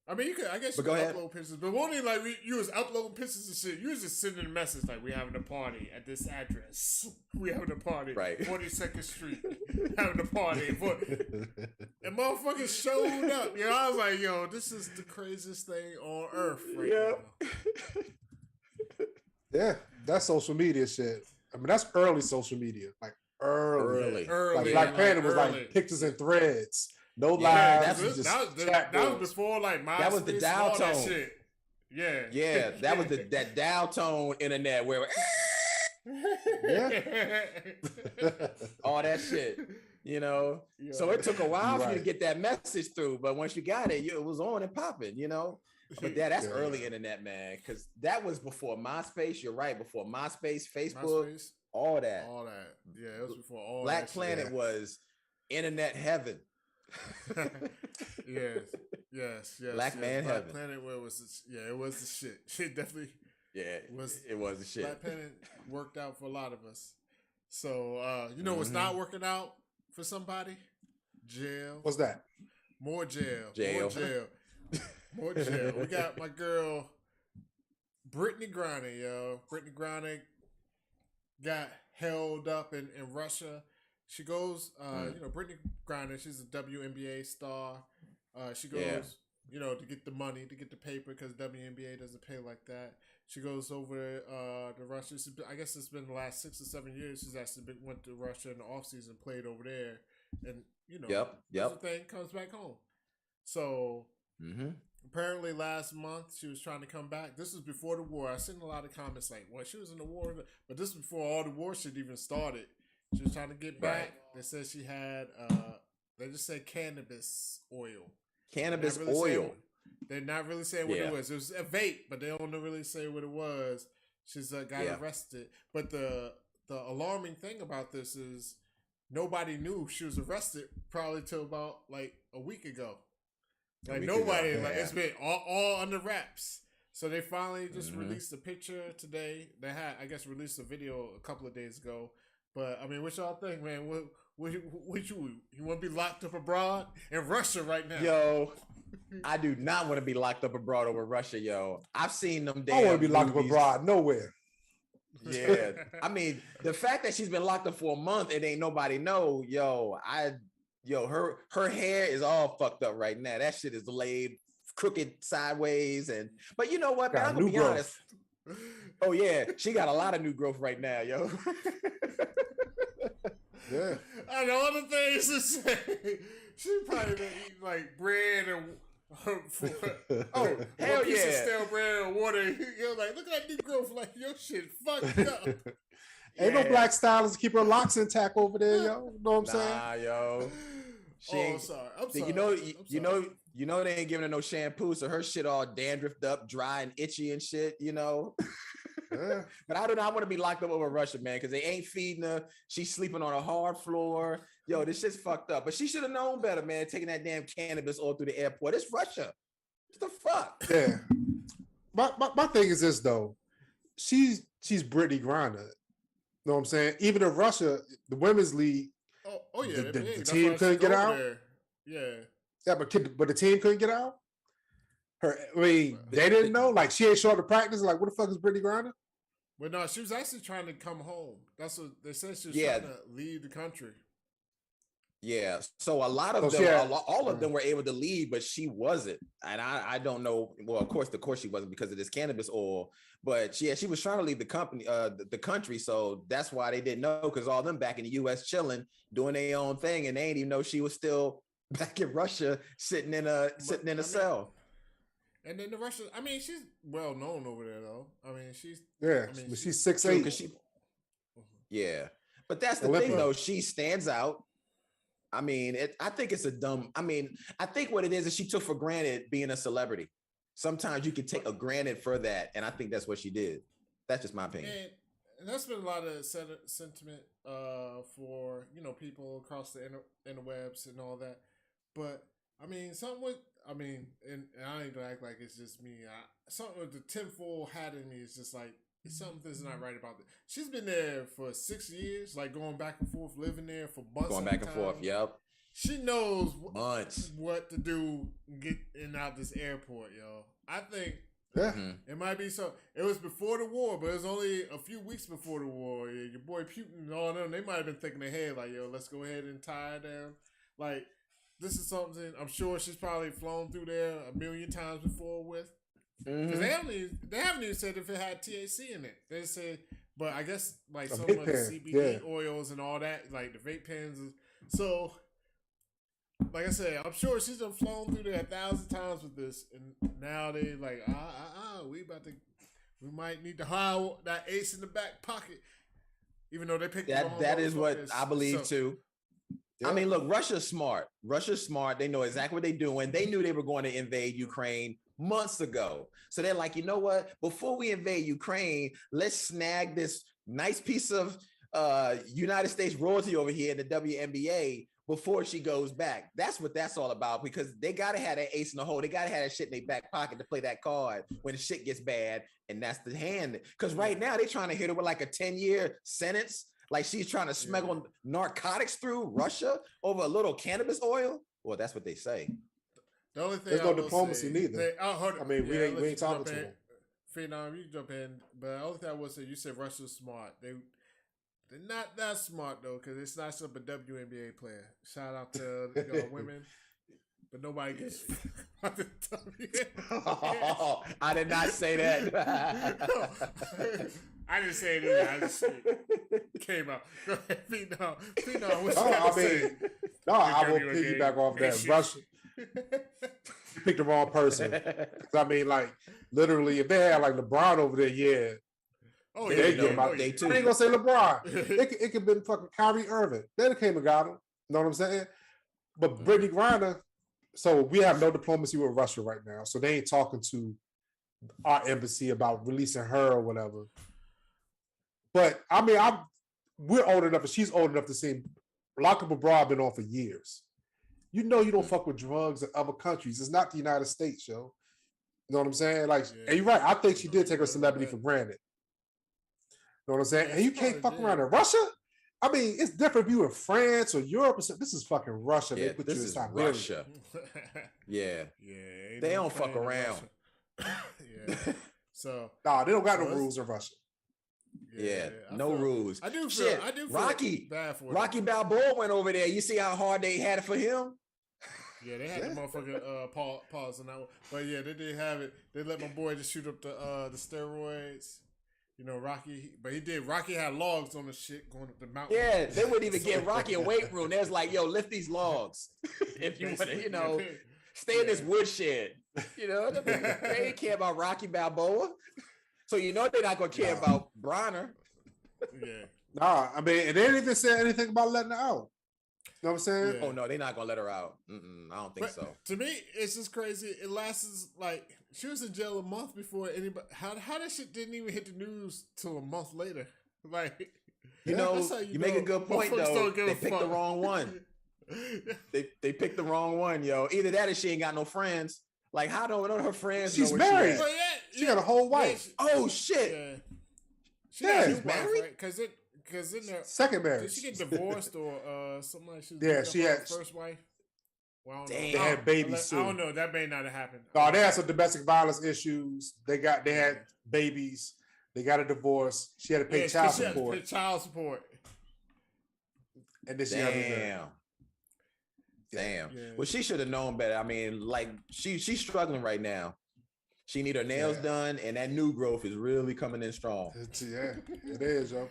I mean, I guess you could upload pictures, but one thing, like, you was uploading pictures and shit. You was just sending a message like, we having a party at this address. We having a party. Right. 42nd Street. Having a party. And motherfuckers showed up. You know, I was like, yo, this is the craziest thing on earth right now. Yeah, that's social media shit. I mean, that's early social media. Like, early. Like, Black Planet was like pictures and threads. No lives. That was before like MySpace. That was the dial tone. Shit. Yeah. Yeah, that was that dial tone internet where all that shit, you know. Yeah. So it took a while for you to get that message through, but once you got it, it was on and popping, you know. But that's early internet, man, because that was before MySpace. You're right, before MySpace, Facebook, all that. Yeah, it was before all Black that Planet shit. was internet heaven. yes. Black man Black heaven. Planet, where it was the shit. It definitely. Yeah, it was the shit. Black Planet worked out for a lot of us. So you know what's not working out for somebody? Jail. What's that? More jail. More jail. We got my girl Brittney Griner, yo. Brittney Griner got held up in Russia. She goes, you know, Brittney Griner, she's a WNBA star. She goes, you know, to get the money, to get the paper, because WNBA doesn't pay like that. She goes over to Russia. I guess it's been the last 6 or 7 years. She's actually went to Russia in the offseason, played over there. And, you know, the thing comes back home. So, apparently last month, she was trying to come back. This was before the war. I seen a lot of comments like, well, she was in the war. But this was before all the war shit even started. She was trying to get back. They said she had, they just said cannabis oil. Cannabis oil. They're not really saying what it was. It was a vape, but they don't really say what it was. She's got arrested. But the alarming thing about this is nobody knew she was arrested probably till about like a week ago. Like nobody, like it's been all under wraps. So they finally just released a picture today. They had, I guess, released a video a couple of days ago. But I mean, what y'all think, man? What you want to be locked up abroad in Russia right now? Yo, I do not want to be locked up abroad over Russia, yo. I've seen them. I don't want to be locked up abroad nowhere. Yeah, I mean, the fact that she's been locked up for a month and ain't nobody know, her hair is all fucked up right now. That shit is laid crooked sideways, but you know what, man? I'm gonna be honest. Oh yeah, she got a lot of new growth right now, yo. Yeah, I know other things to say. She probably been eating like bread and hell piece yeah, of stale bread and water. You're like, look at that new growth. Like your shit fucked up. Ain't no black stylist keep her locks intact over there, yo. Know what I'm saying? Nah, yo. I'm sorry. You know they ain't giving her no shampoo, so her shit all dandruffed up, dry and itchy and shit. You know. Yeah. But I do not want to be locked up over Russia, man, because they ain't feeding her. She's sleeping on a hard floor. Yo, this shit's fucked up. But she should have known better, man, taking that damn cannabis all through the airport. It's Russia. What the fuck? Yeah. My thing is this though. She's Brittney Griner. You know what I'm saying? Even in Russia, the women's league, Oh yeah, the team couldn't get out. Yeah. Yeah, but the team couldn't get out. They didn't know. Like she ain't showing up to practice. Like, what the fuck is Brittney Griner? But no, she was actually trying to come home. That's what they said. She was trying to leave the country. Yeah, so a lot of them, all of them were able to leave, but she wasn't, and I don't know. Well, of course she wasn't because of this cannabis oil, but she was trying to leave the company, the country, so that's why they didn't know, because all them back in the U.S. chilling, doing their own thing, and they didn't even know she was still back in Russia, sitting in a cell. And then the Russian, I mean, she's well known over there, though. I mean, she's she's 6'8". Yeah, but that's the thing, though. She stands out. I mean, I think it's I think what it is she took for granted being a celebrity. Sometimes you can take a granted for that, and I think that's what she did. That's just my opinion. And that's been a lot of sentiment for, people across the interwebs and all that. But, I mean, and I ain't gonna act like it's just me. Something with the tinfoil hat in me is just like, something's not right about it. She's been there for 6 years, like going back and forth, living there for months. Going back and forth, yep. She knows what to do, get in and out this airport, yo. I think it might be so. It was before the war, but it was only a few weeks before the war. Yeah, your boy Putin and all them, they might have been thinking ahead, like, yo, let's go ahead and tie her down. Like, this is something I'm sure she's probably flown through there a million times before with. Because they haven't even said if it had THC in it. They said, but I guess like some of the CBD oils and all that, like the vape pens. So, like I said, I'm sure she's done flown through there 1,000 times with this, and now they like, we might need to hire that ace in the back pocket, even though they picked that is what I believe too. Yeah. I mean, look, Russia's smart. They know exactly what they're doing. They knew they were going to invade Ukraine months ago. So they're like, you know what? Before we invade Ukraine, let's snag this nice piece of United States royalty over here in the WNBA before she goes back. That's what that's all about, because they got to have that ace in the hole. They got to have that shit in their back pocket to play that card when the shit gets bad. And that's the hand. Because right now they're trying to hit her with like a 10-year sentence. Like she's trying to smuggle narcotics through Russia over a little cannabis oil. Well, that's what they say. The only thing there's no diplomacy neither. We ain't talking to them. Phenom, you jump in, but the only thing I would say, you said Russia's smart. They're not that smart though, because it's not some a WNBA player. Shout out to women, but nobody gets. I did not say that. I didn't say it either. I just came out. Go ahead, Phenom. What you got to say? No, I will piggyback off that. Russia. You picked the wrong person. I mean, like, literally, if they had like LeBron over there, yeah. Oh, yeah. They too. I ain't gonna say LeBron. it could have been fucking Kyrie Irving. They came and got him. You know what I'm saying? But Brittney Griner, so we have no diplomacy with Russia right now. So they ain't talking to our embassy about releasing her or whatever. But I mean, we're old enough, and she's old enough to see Lockup Abroad been on for years. You know you don't fuck with drugs in other countries. It's not the United States, yo. You know what I'm saying? Like, and you're right. I think she did take her celebrity for granted. You know what I'm saying? And you can't fuck around in Russia. I mean, it's different if you in France or Europe or something. This is fucking Russia. Yeah, this is Russia. Yeah. They don't fuck around. Yeah. So they don't got no rules in Russia. Yeah, no rules. I do feel bad for Rocky Balboa went over there. You see how hard they had it for him? Yeah, they had the motherfucking pause on that one. But yeah, they did have it. They let my boy just shoot up the steroids. You know, Rocky, but he did. Rocky had logs on the shit going up the mountain. Yeah, they wouldn't even get Rocky a weight room. There's like, yo, lift these logs if you want to, stay in this woodshed. They ain't care about Rocky Balboa. So they're not gonna care about Griner. Yeah. I mean, and they didn't even say anything about letting her out. know what I'm saying? Yeah. Oh no, they're not gonna let her out. I don't think But so. to me, it's just crazy. It lasts like she was in jail a month before anybody. How that shit didn't even hit the news till a month later. Like, You make a good point though. They picked the wrong one. They picked the wrong one, yo. Either that or she ain't got no friends. Like, how don't none of her friends She's know where married. she at? She got a whole wife. Shit. Yeah. Yeah, she's she's married? right? Because in there, Second marriage. did she get divorced or something like she? Yeah, she had first wife. Well, I don't Damn. know. They had babies I too. don't know. That may not have happened. No, they had some domestic violence issues. They had babies. They got a divorce. She had to pay child she had to support. pay child support. And then she had to Damn. Yeah. Well, she should have known better. I mean, like she's struggling right now. She need her nails done, and that new growth is really coming in strong. Yeah, it is, yo.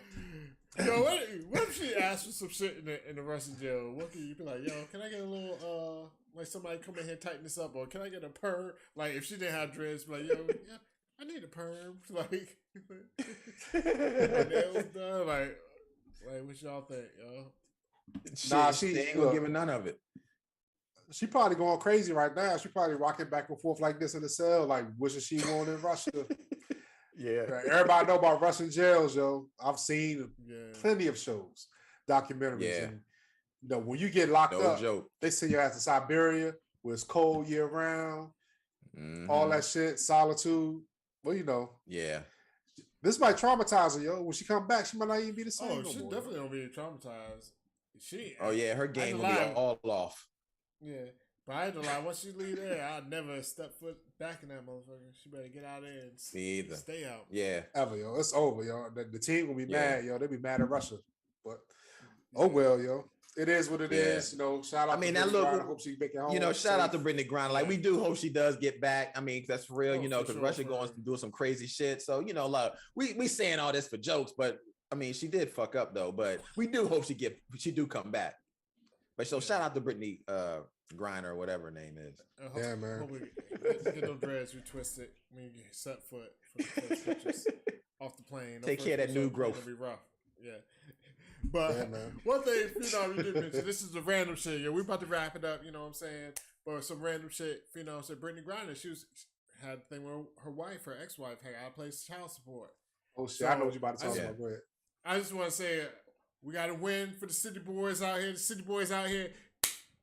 Yo, what if she asked for some shit in the Russian jail? What can you be like? Yo, can I get a little like somebody come in here tighten this up, or can I get a perm? Like if she didn't have dreads, be like yo, yeah, I need a perm. Like my nails done. Like what y'all think, yo? Nah, she she ain't gonna give her none of it. She probably going crazy right now. She probably rocking back and forth like this in the cell, like wishing she won in Russia. Yeah. Right, everybody know about Russian jails, yo. I've seen plenty of shows, documentaries. Yeah. And, you know, when you get locked No up, joke. they send your ass to Siberia, where it's cold year round, all that shit, solitude. Well, you know. Yeah. This might traumatize her, yo. When she come back, she might not even be the same. Oh, no she more, definitely gonna be traumatized. Her game will be all off. Yeah, but I ain't gonna lie. Once she leave there, I'll never step foot back in that motherfucker. She better get out there and stay out. Yeah, ever, yo. It's over, yo. The team will be mad, yo. They be mad at Russia, but oh well, yo. It is what it is. You know, shout out. I hope she make it home. You know, shout out to Brittney Griner. Like we do hope she does get back. I mean, that's real. You know, because Russia going doing some crazy shit. So you know, like we saying all this for jokes, but I mean, she did fuck up though. But we do hope she do come back. But so shout out to Brittney Griner or whatever her name is. Yeah, man. Hope we get those dreads retwisted. I mean, set foot for the first pictures off the plane. Take care of that new growth. It'll be rough. Yeah. But one thing, you did mention, this is a random shit. Yeah, we about to wrap it up, you know what I'm saying? But some random shit, said Brittney Griner, she had a thing where her wife, her ex-wife, had to pay child support. Oh shit, I know what you about to talk about. Go ahead. I just want to say, we got to win for the city boys out here. The city boys out here,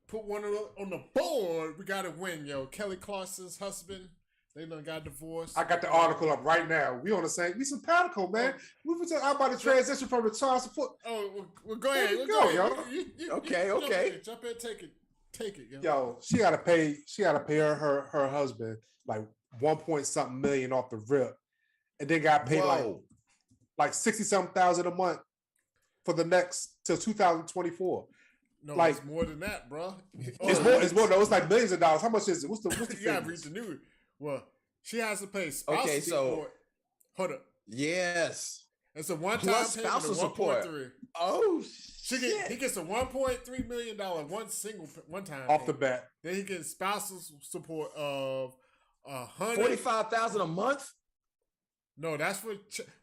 put one on the board. We got to win, yo. Kelly Clarkson's husband, they done got divorced. I got the article up right now. We on the same. We simpatico, man. I'm about to transition from the child support. Oh, well go ahead. Go, yo. Okay. Jump in, take it, yo. Yo, she got to pay her husband like 1 point something million off the rip, and then got paid like 60-something thousand a month for the next till 2024. No, like, it's more than that, bro. It's more. No, it's like millions of dollars. How much is it? What's the you gotta read the news. Well, she has to pay spousal support. Hold up. Yes. It's a one-time Plus payment spousal of support. 1.3. Oh He gets a $1.3 million one time off the bat. Then he gets spousal support of $45,000 a month. No, that's for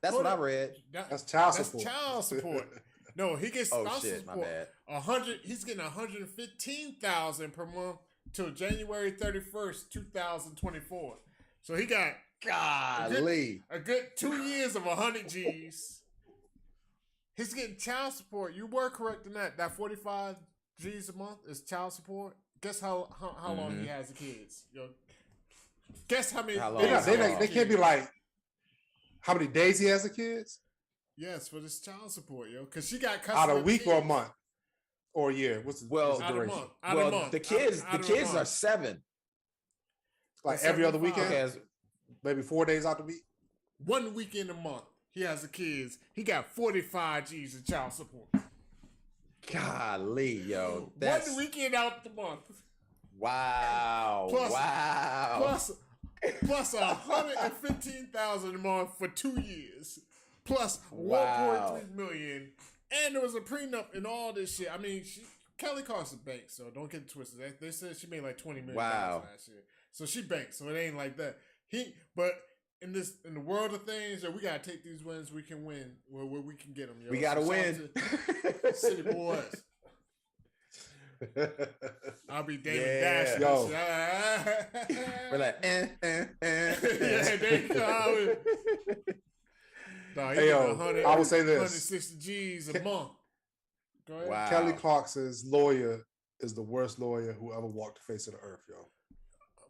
that's what I read. That's child support. That's child support. No, he gets spousal support. My bad. 100. He's getting $115,000 per month till January 31st, 2024. So he got a good 2 years of 100 G's. He's getting child support. You were correct in that. That 45 G's a month is child support. Guess how long he has the kids? Yo, guess how many? They can't be like how many days he has the kids. Yes, for this child support, yo, because she got custody out a week of or a month or a year. What's the duration? Out a month. The kids are 7. Like every other weekend. Okay, maybe 4 days out the week. 1 weekend a month. He has the kids. He got 45 G's in child support. Golly, yo. 1 weekend out the month. Wow. Plus $115,000 a month for 2 years. Plus 1.3 million. And there was a prenup and all this shit. I mean, Kelly Clarkson banked, so don't get it twisted. They said she made like $20 million last year. So she banked, so it ain't like that. But in the world of things, we gotta take these wins we can win where we can get them. Yo. We gotta win. City boys. I'll be Damon Yeah. Dash. Yo. We're like, Yeah, there you go. No, he Hey, yo, 100, I will say this. 160 G's a month. Go ahead. wow. Kelly Clarkson's lawyer is the worst lawyer who ever walked the face of the earth, yo.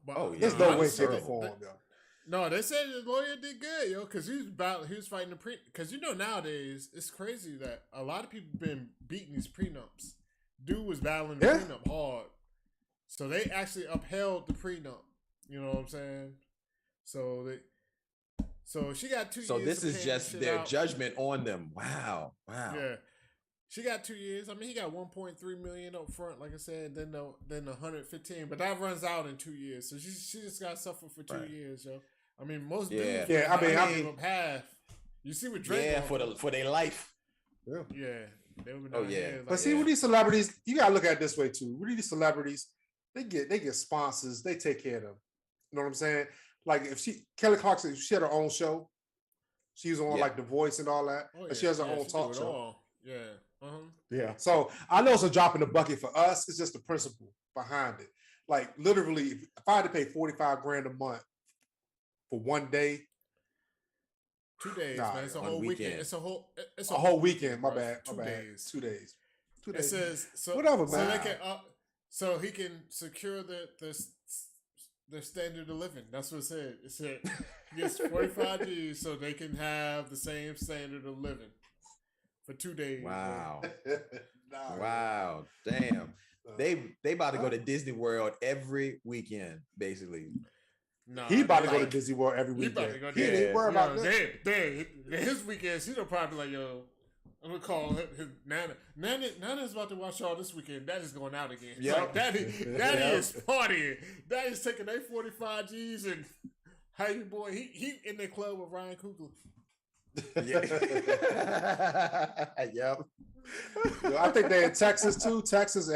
But, Oh, yeah. There's Nah, no way, it's shape, or terrible. form, yo. No, they said the lawyer did good, yo, because he was fighting the because nowadays it's crazy that a lot of people been beating these prenups. Dude was battling the Yeah. prenup hard, so they actually upheld the prenup. You know what I'm saying? So she got 2 years. So this is to just shit their out. judgment on them. Wow. Yeah, she got 2 years. I mean, he got 1.3 million up front, like I said. Then the 115, but that runs out in 2 years. So she just got to suffer for 2 Right. years, yo. I mean, most Yeah. dudes, Yeah, I mean, give up half. You see what Drake? Yeah, going for their life. Yeah, they were Oh, down yeah. here, But like, see, with these celebrities, you gotta look at it this way too. With these celebrities, they get sponsors, they take care of them. You know what I'm saying? Like if Kelly Clarkson, if she had her own show, she was on Yeah. like The Voice and all that, oh, and she has her yeah, own she talk do it show. all. Yeah, Yeah. So I know it's a drop in the bucket for us. It's just the principle behind it. Like literally, if I had to pay $45,000 a month for one day, 2 days, Nah, man. It's a one whole weekend. weekend. It's a whole weekend. My bro. bad. 2 My bad. days. 2 days. 2 It days. says so. Whatever, So man. they can so he can secure the standard of living. That's what it said. It said he gets 45 G's so they can have the same standard of living for 2 days. Wow. Nah, Wow. Damn. uh, They about to go to Disney World every weekend, basically. Nah, he about to go to like- Disney World every He about weekend. to go He there. ain't worried about that. His weekends, he'll probably like, yo, I'm gonna call his Nana. Nana's about to watch y'all this weekend. Daddy's going out again. Yep. Like, Daddy is partying. Daddy's taking their 45 G's and how you boy, he in the club with Ryan Coogler. Yeah. Yep. Yo, I think they in Texas too. Texas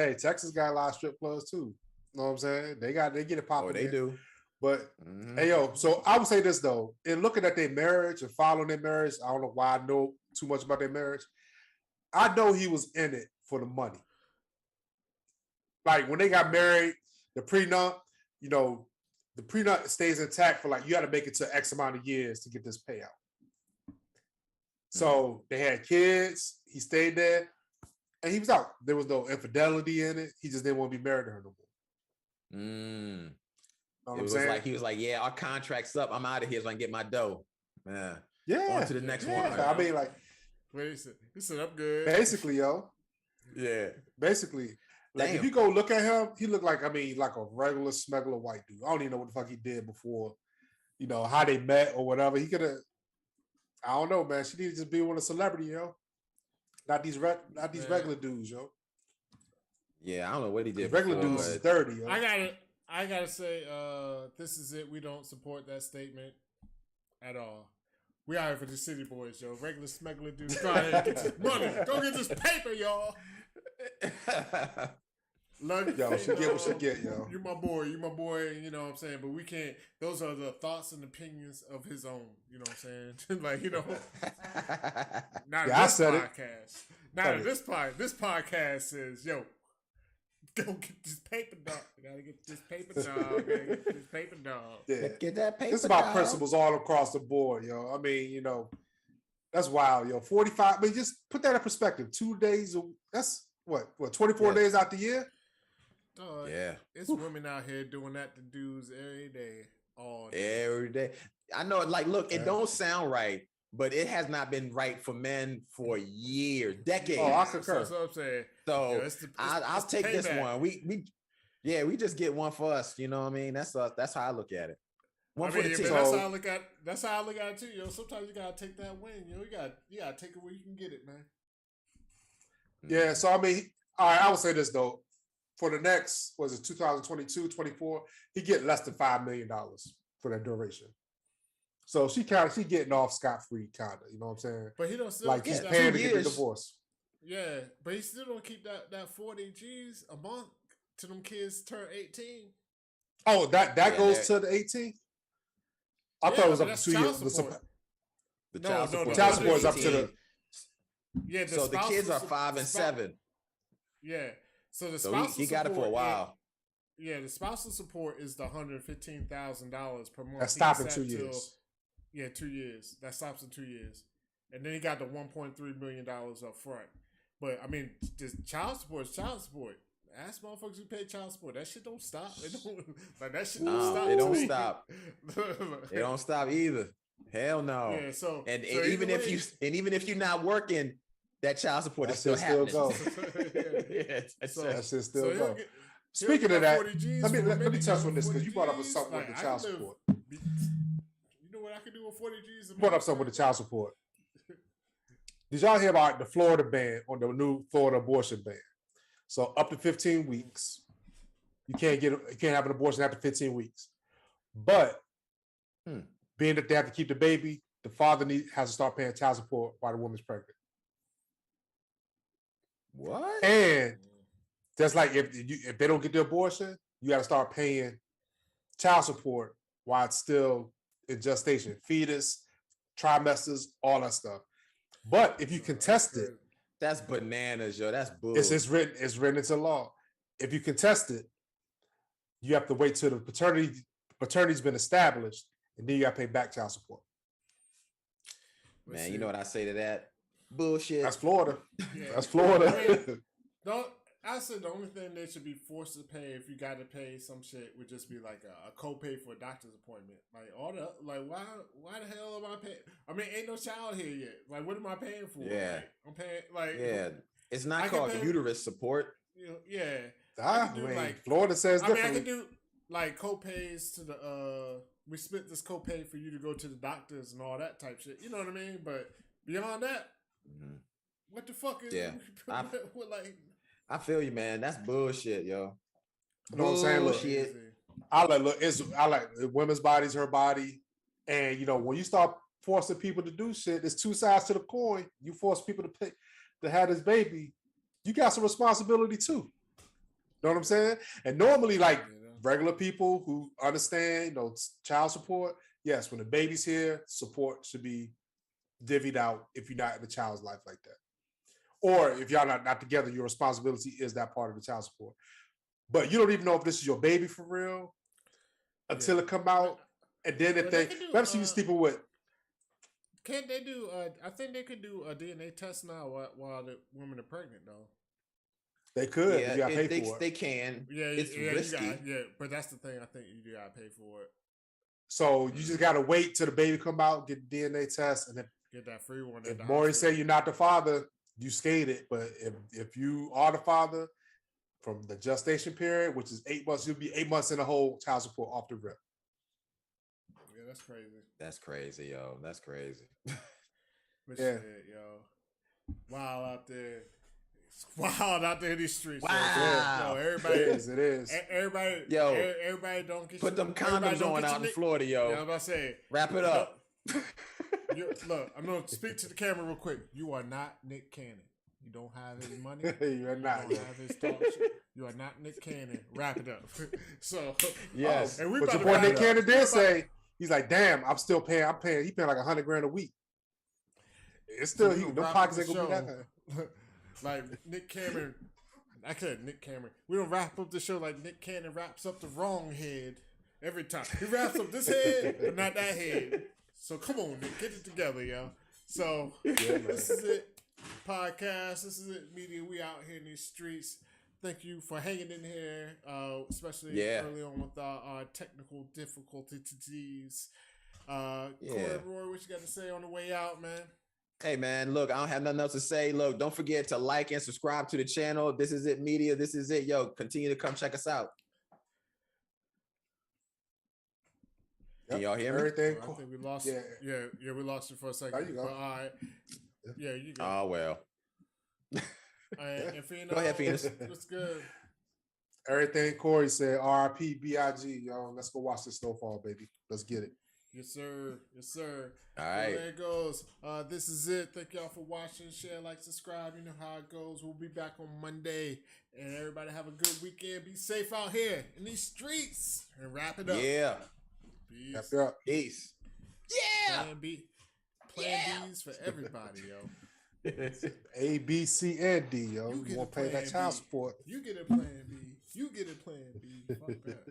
got a lot of strip clubs too. You know what I'm saying? They get it popping. Oh, they there. do. But Mhm. hey, yo, so I would say this though, in looking at their marriage and following their marriage, I don't know why I know too much about their marriage. I know he was in it for the money. Like when they got married, the prenup, the prenup stays intact for like you got to make it to X amount of years to get this payout. So they had kids. He stayed there, and he was out. There was no infidelity in it. He just didn't want to be married to her no more. Mm. Know what It I'm was saying? like he was like, yeah, our contract's up. I'm out of here so I can get my dough. Yeah. Yeah. On to the next Yeah. one. I mean, like Wait, he said, I'm good. basically, yo. Yeah. Basically. Like Damn. if you go look at him, he looked like like a regular smuggler white dude. I don't even know what the fuck he did before, how they met or whatever. He could have. I don't know, man. She needed to just be with a celebrity, yo. Not these regular dudes, yo. Yeah, I don't know what he These did. regular before, dudes is but- dirty, yo. I gotta say, this is it. We don't support that statement at all. We out here for the city boys, yo. Regular smuggler dudes. Go ahead, get this money. Go get this paper, y'all. Love you, Yo, she get what she dog. get, yo. You my boy, you know what I'm saying? But we can't, those are the thoughts and opinions of his own, you know what I'm saying? Like, not Yeah, I this said it. podcast. Not Said it. this podcast says, yo, go get this paper dog. I gotta get this paper dog. Gotta get this paper dog. Yeah. Get that paper. It's about dog. principles all across the board, yo. I mean, that's wild, yo. 45. I mean, just put that in perspective. 2 days. That's what 24 Yeah. days out the year. Dog, Yeah. it's women out here doing that to dudes every day, all day. Every day. I know, like, look, it Yeah. don't sound right, but it has not been right for men for years, decades. Oh, I So concur. that's what I'm saying. So Yo, it's I'll it's take this payback. one. We just get one for us. You know what I mean? That's how I look at it. One I for mean, the but team. that's So- how I look at. That's how I look at it too, yo. Sometimes you gotta take that win, yo. You gotta take it where you can get it, man. Yeah, so I mean, all right, I would say this though. For the next, 2022, 24, he get less than $5 million for that duration. So she getting off scot-free, kinda, you know what I'm saying? But he don't still Like keep he's that. paying 2 to get the years. divorce. Yeah, but he still don't keep that 40 G's a month till them kids turn 18. Oh, that Yeah, goes that- to the 18? I Yeah, thought it was but up that's to 2 child years. support. The No, child no, support. no, Child support is up to 18. the. Yeah, So the kids are spouse- 5 and spouse- 7. Yeah. So the So spousal he got it for a support, while. Yeah, the spousal support is the $115,000 per month. That's stopping 2 years. 2 years. That stops in 2 years, and then he got the $1.3 million up front. But I mean, just child support is child support. Ask motherfuckers who pay child support. That shit don't stop. It don't like that shit. Don't stop. It don't to me. stop. It don't stop either. Hell no. Yeah. So And so even either way, even if you're not working, that child support is That still shit happening. still go. Yeah, So- That shit still so he'll go. get- Speaking he'll of get that, 40 Gs let for a me minute, touch yo, on this because 40 you brought up Gs, something like, with the I child can live- support. You know what I can do with 40 G's? You brought up something with the child support. Did y'all hear about the Florida ban on the new Florida abortion ban? So up to 15 weeks, you can't have an abortion after 15 weeks. But being that they have to keep the baby, the father has to start paying child support while the woman's pregnant. What? And that's like if they don't get the abortion, you got to start paying child support while it's still in gestation, fetus, trimesters, all that stuff. But if you contest it, That's bananas, yo. That's bull. it's written into law. If you contest it, you have to wait till the paternity's been established, and then you got to pay back child support. Man, you know what I say to that? Bullshit. That's Florida. Yeah. That's Florida. I said the only thing they should be forced to pay if you got to pay some shit would just be like a copay for a doctor's appointment. Like why the hell am I paying? I mean, ain't no child here yet. Like, what am I paying for? Yeah. Like, I'm paying like Yeah. It's not I can called pay- uterus support. You know, yeah. I can do, mean, like- Florida says I mean, I differently. could do like copays to the we split this copay for you to go to the doctors and all that type shit. You know what I mean? But beyond that, what the fuck is Yeah. what like I feel you, man. That's bullshit, yo. You know what I'm saying? Look, Bullshit. I like women's body's her body, and when you start forcing people to do shit, there's two sides to the coin. You force people to pay to have this baby, you got some responsibility too. Know what I'm saying? And normally, like regular people who understand, child support. Yes, when the baby's here, support should be divvied out if you're not in the child's life like that. Or if y'all not together, your responsibility is that part of the child support. But you don't even know if this is your baby for real until it come out. And then if they let me see these people with. Can't they do? I think they could do a DNA test now while the women are pregnant, though. They could. Yeah, you gotta pay for it. They can. Yeah, it's risky. but that's the thing. I think you gotta pay for it. So you just gotta wait till the baby come out, get the DNA test, and then Get that free one. if Maury say you're not the father, you skated. But if you are the father from the gestation period, which is 8 months, you'll be 8 months in the whole child support off the rip. Yeah, that's crazy. That's crazy, yo. That's crazy. But Yeah. shit, yo, wild out there. It's wild out there in these streets. Wow. Yo, everybody. It is. Everybody. Yo, everybody don't get Put them everybody condoms don't on get out in your Florida, yo. Yeah, I'm about to say. Wrap it up. Look, I'm gonna speak to the camera real quick. You are not Nick Cannon. You don't have his money. You're not. You don't have his talk shit. You are not Nick Cannon. Wrap it up. So Yes. and we But about your to boy wrap Nick it up. Cannon We about- did say, he's like, damn, I'm still paying. He paying like $100,000 a week. It's still, So we the wrap pockets up ain't the gonna be that show. high. Like Nick Cameron. I said Nick Cameron. We don't wrap up the show like Nick Cannon wraps up the wrong head every time. He wraps up this head, but not that head. So come on, Nick, get it together, yo. So this is it. Podcast. This is it. Media. We out here in these streets. Thank you for hanging in here, especially early on with our technical difficulties. Corey, Roy, what you got to say on the way out, man? Hey, man, look, I don't have nothing else to say. Look, don't forget to like and subscribe to the channel. This is it, media. This is it. Yo, continue to come check us out. Can y'all hear me? Everything I cool. think we lost. Yeah. Yeah, we lost you for a second. There you go. But, all right. Yeah, you go. Oh, well. And Fino, Go ahead, Phoenix. What's good? Everything Corey said, RIP, BIG, yo. Let's go watch the snowfall, baby. Let's get it. Yes, sir. Yes, sir. All So right. there it goes. This is it. Thank y'all for watching. Share, like, subscribe. You know how it goes. We'll be back on Monday. And everybody have a good weekend. Be safe out here in these streets. And wrap it up. Yeah. Peace. Happy up. Peace. Yeah. Plan B's for everybody, yo. A, B, C, and D, yo. You You get want a to pay plan that child B. support. You get a plan B. You get a plan B. Fuck that.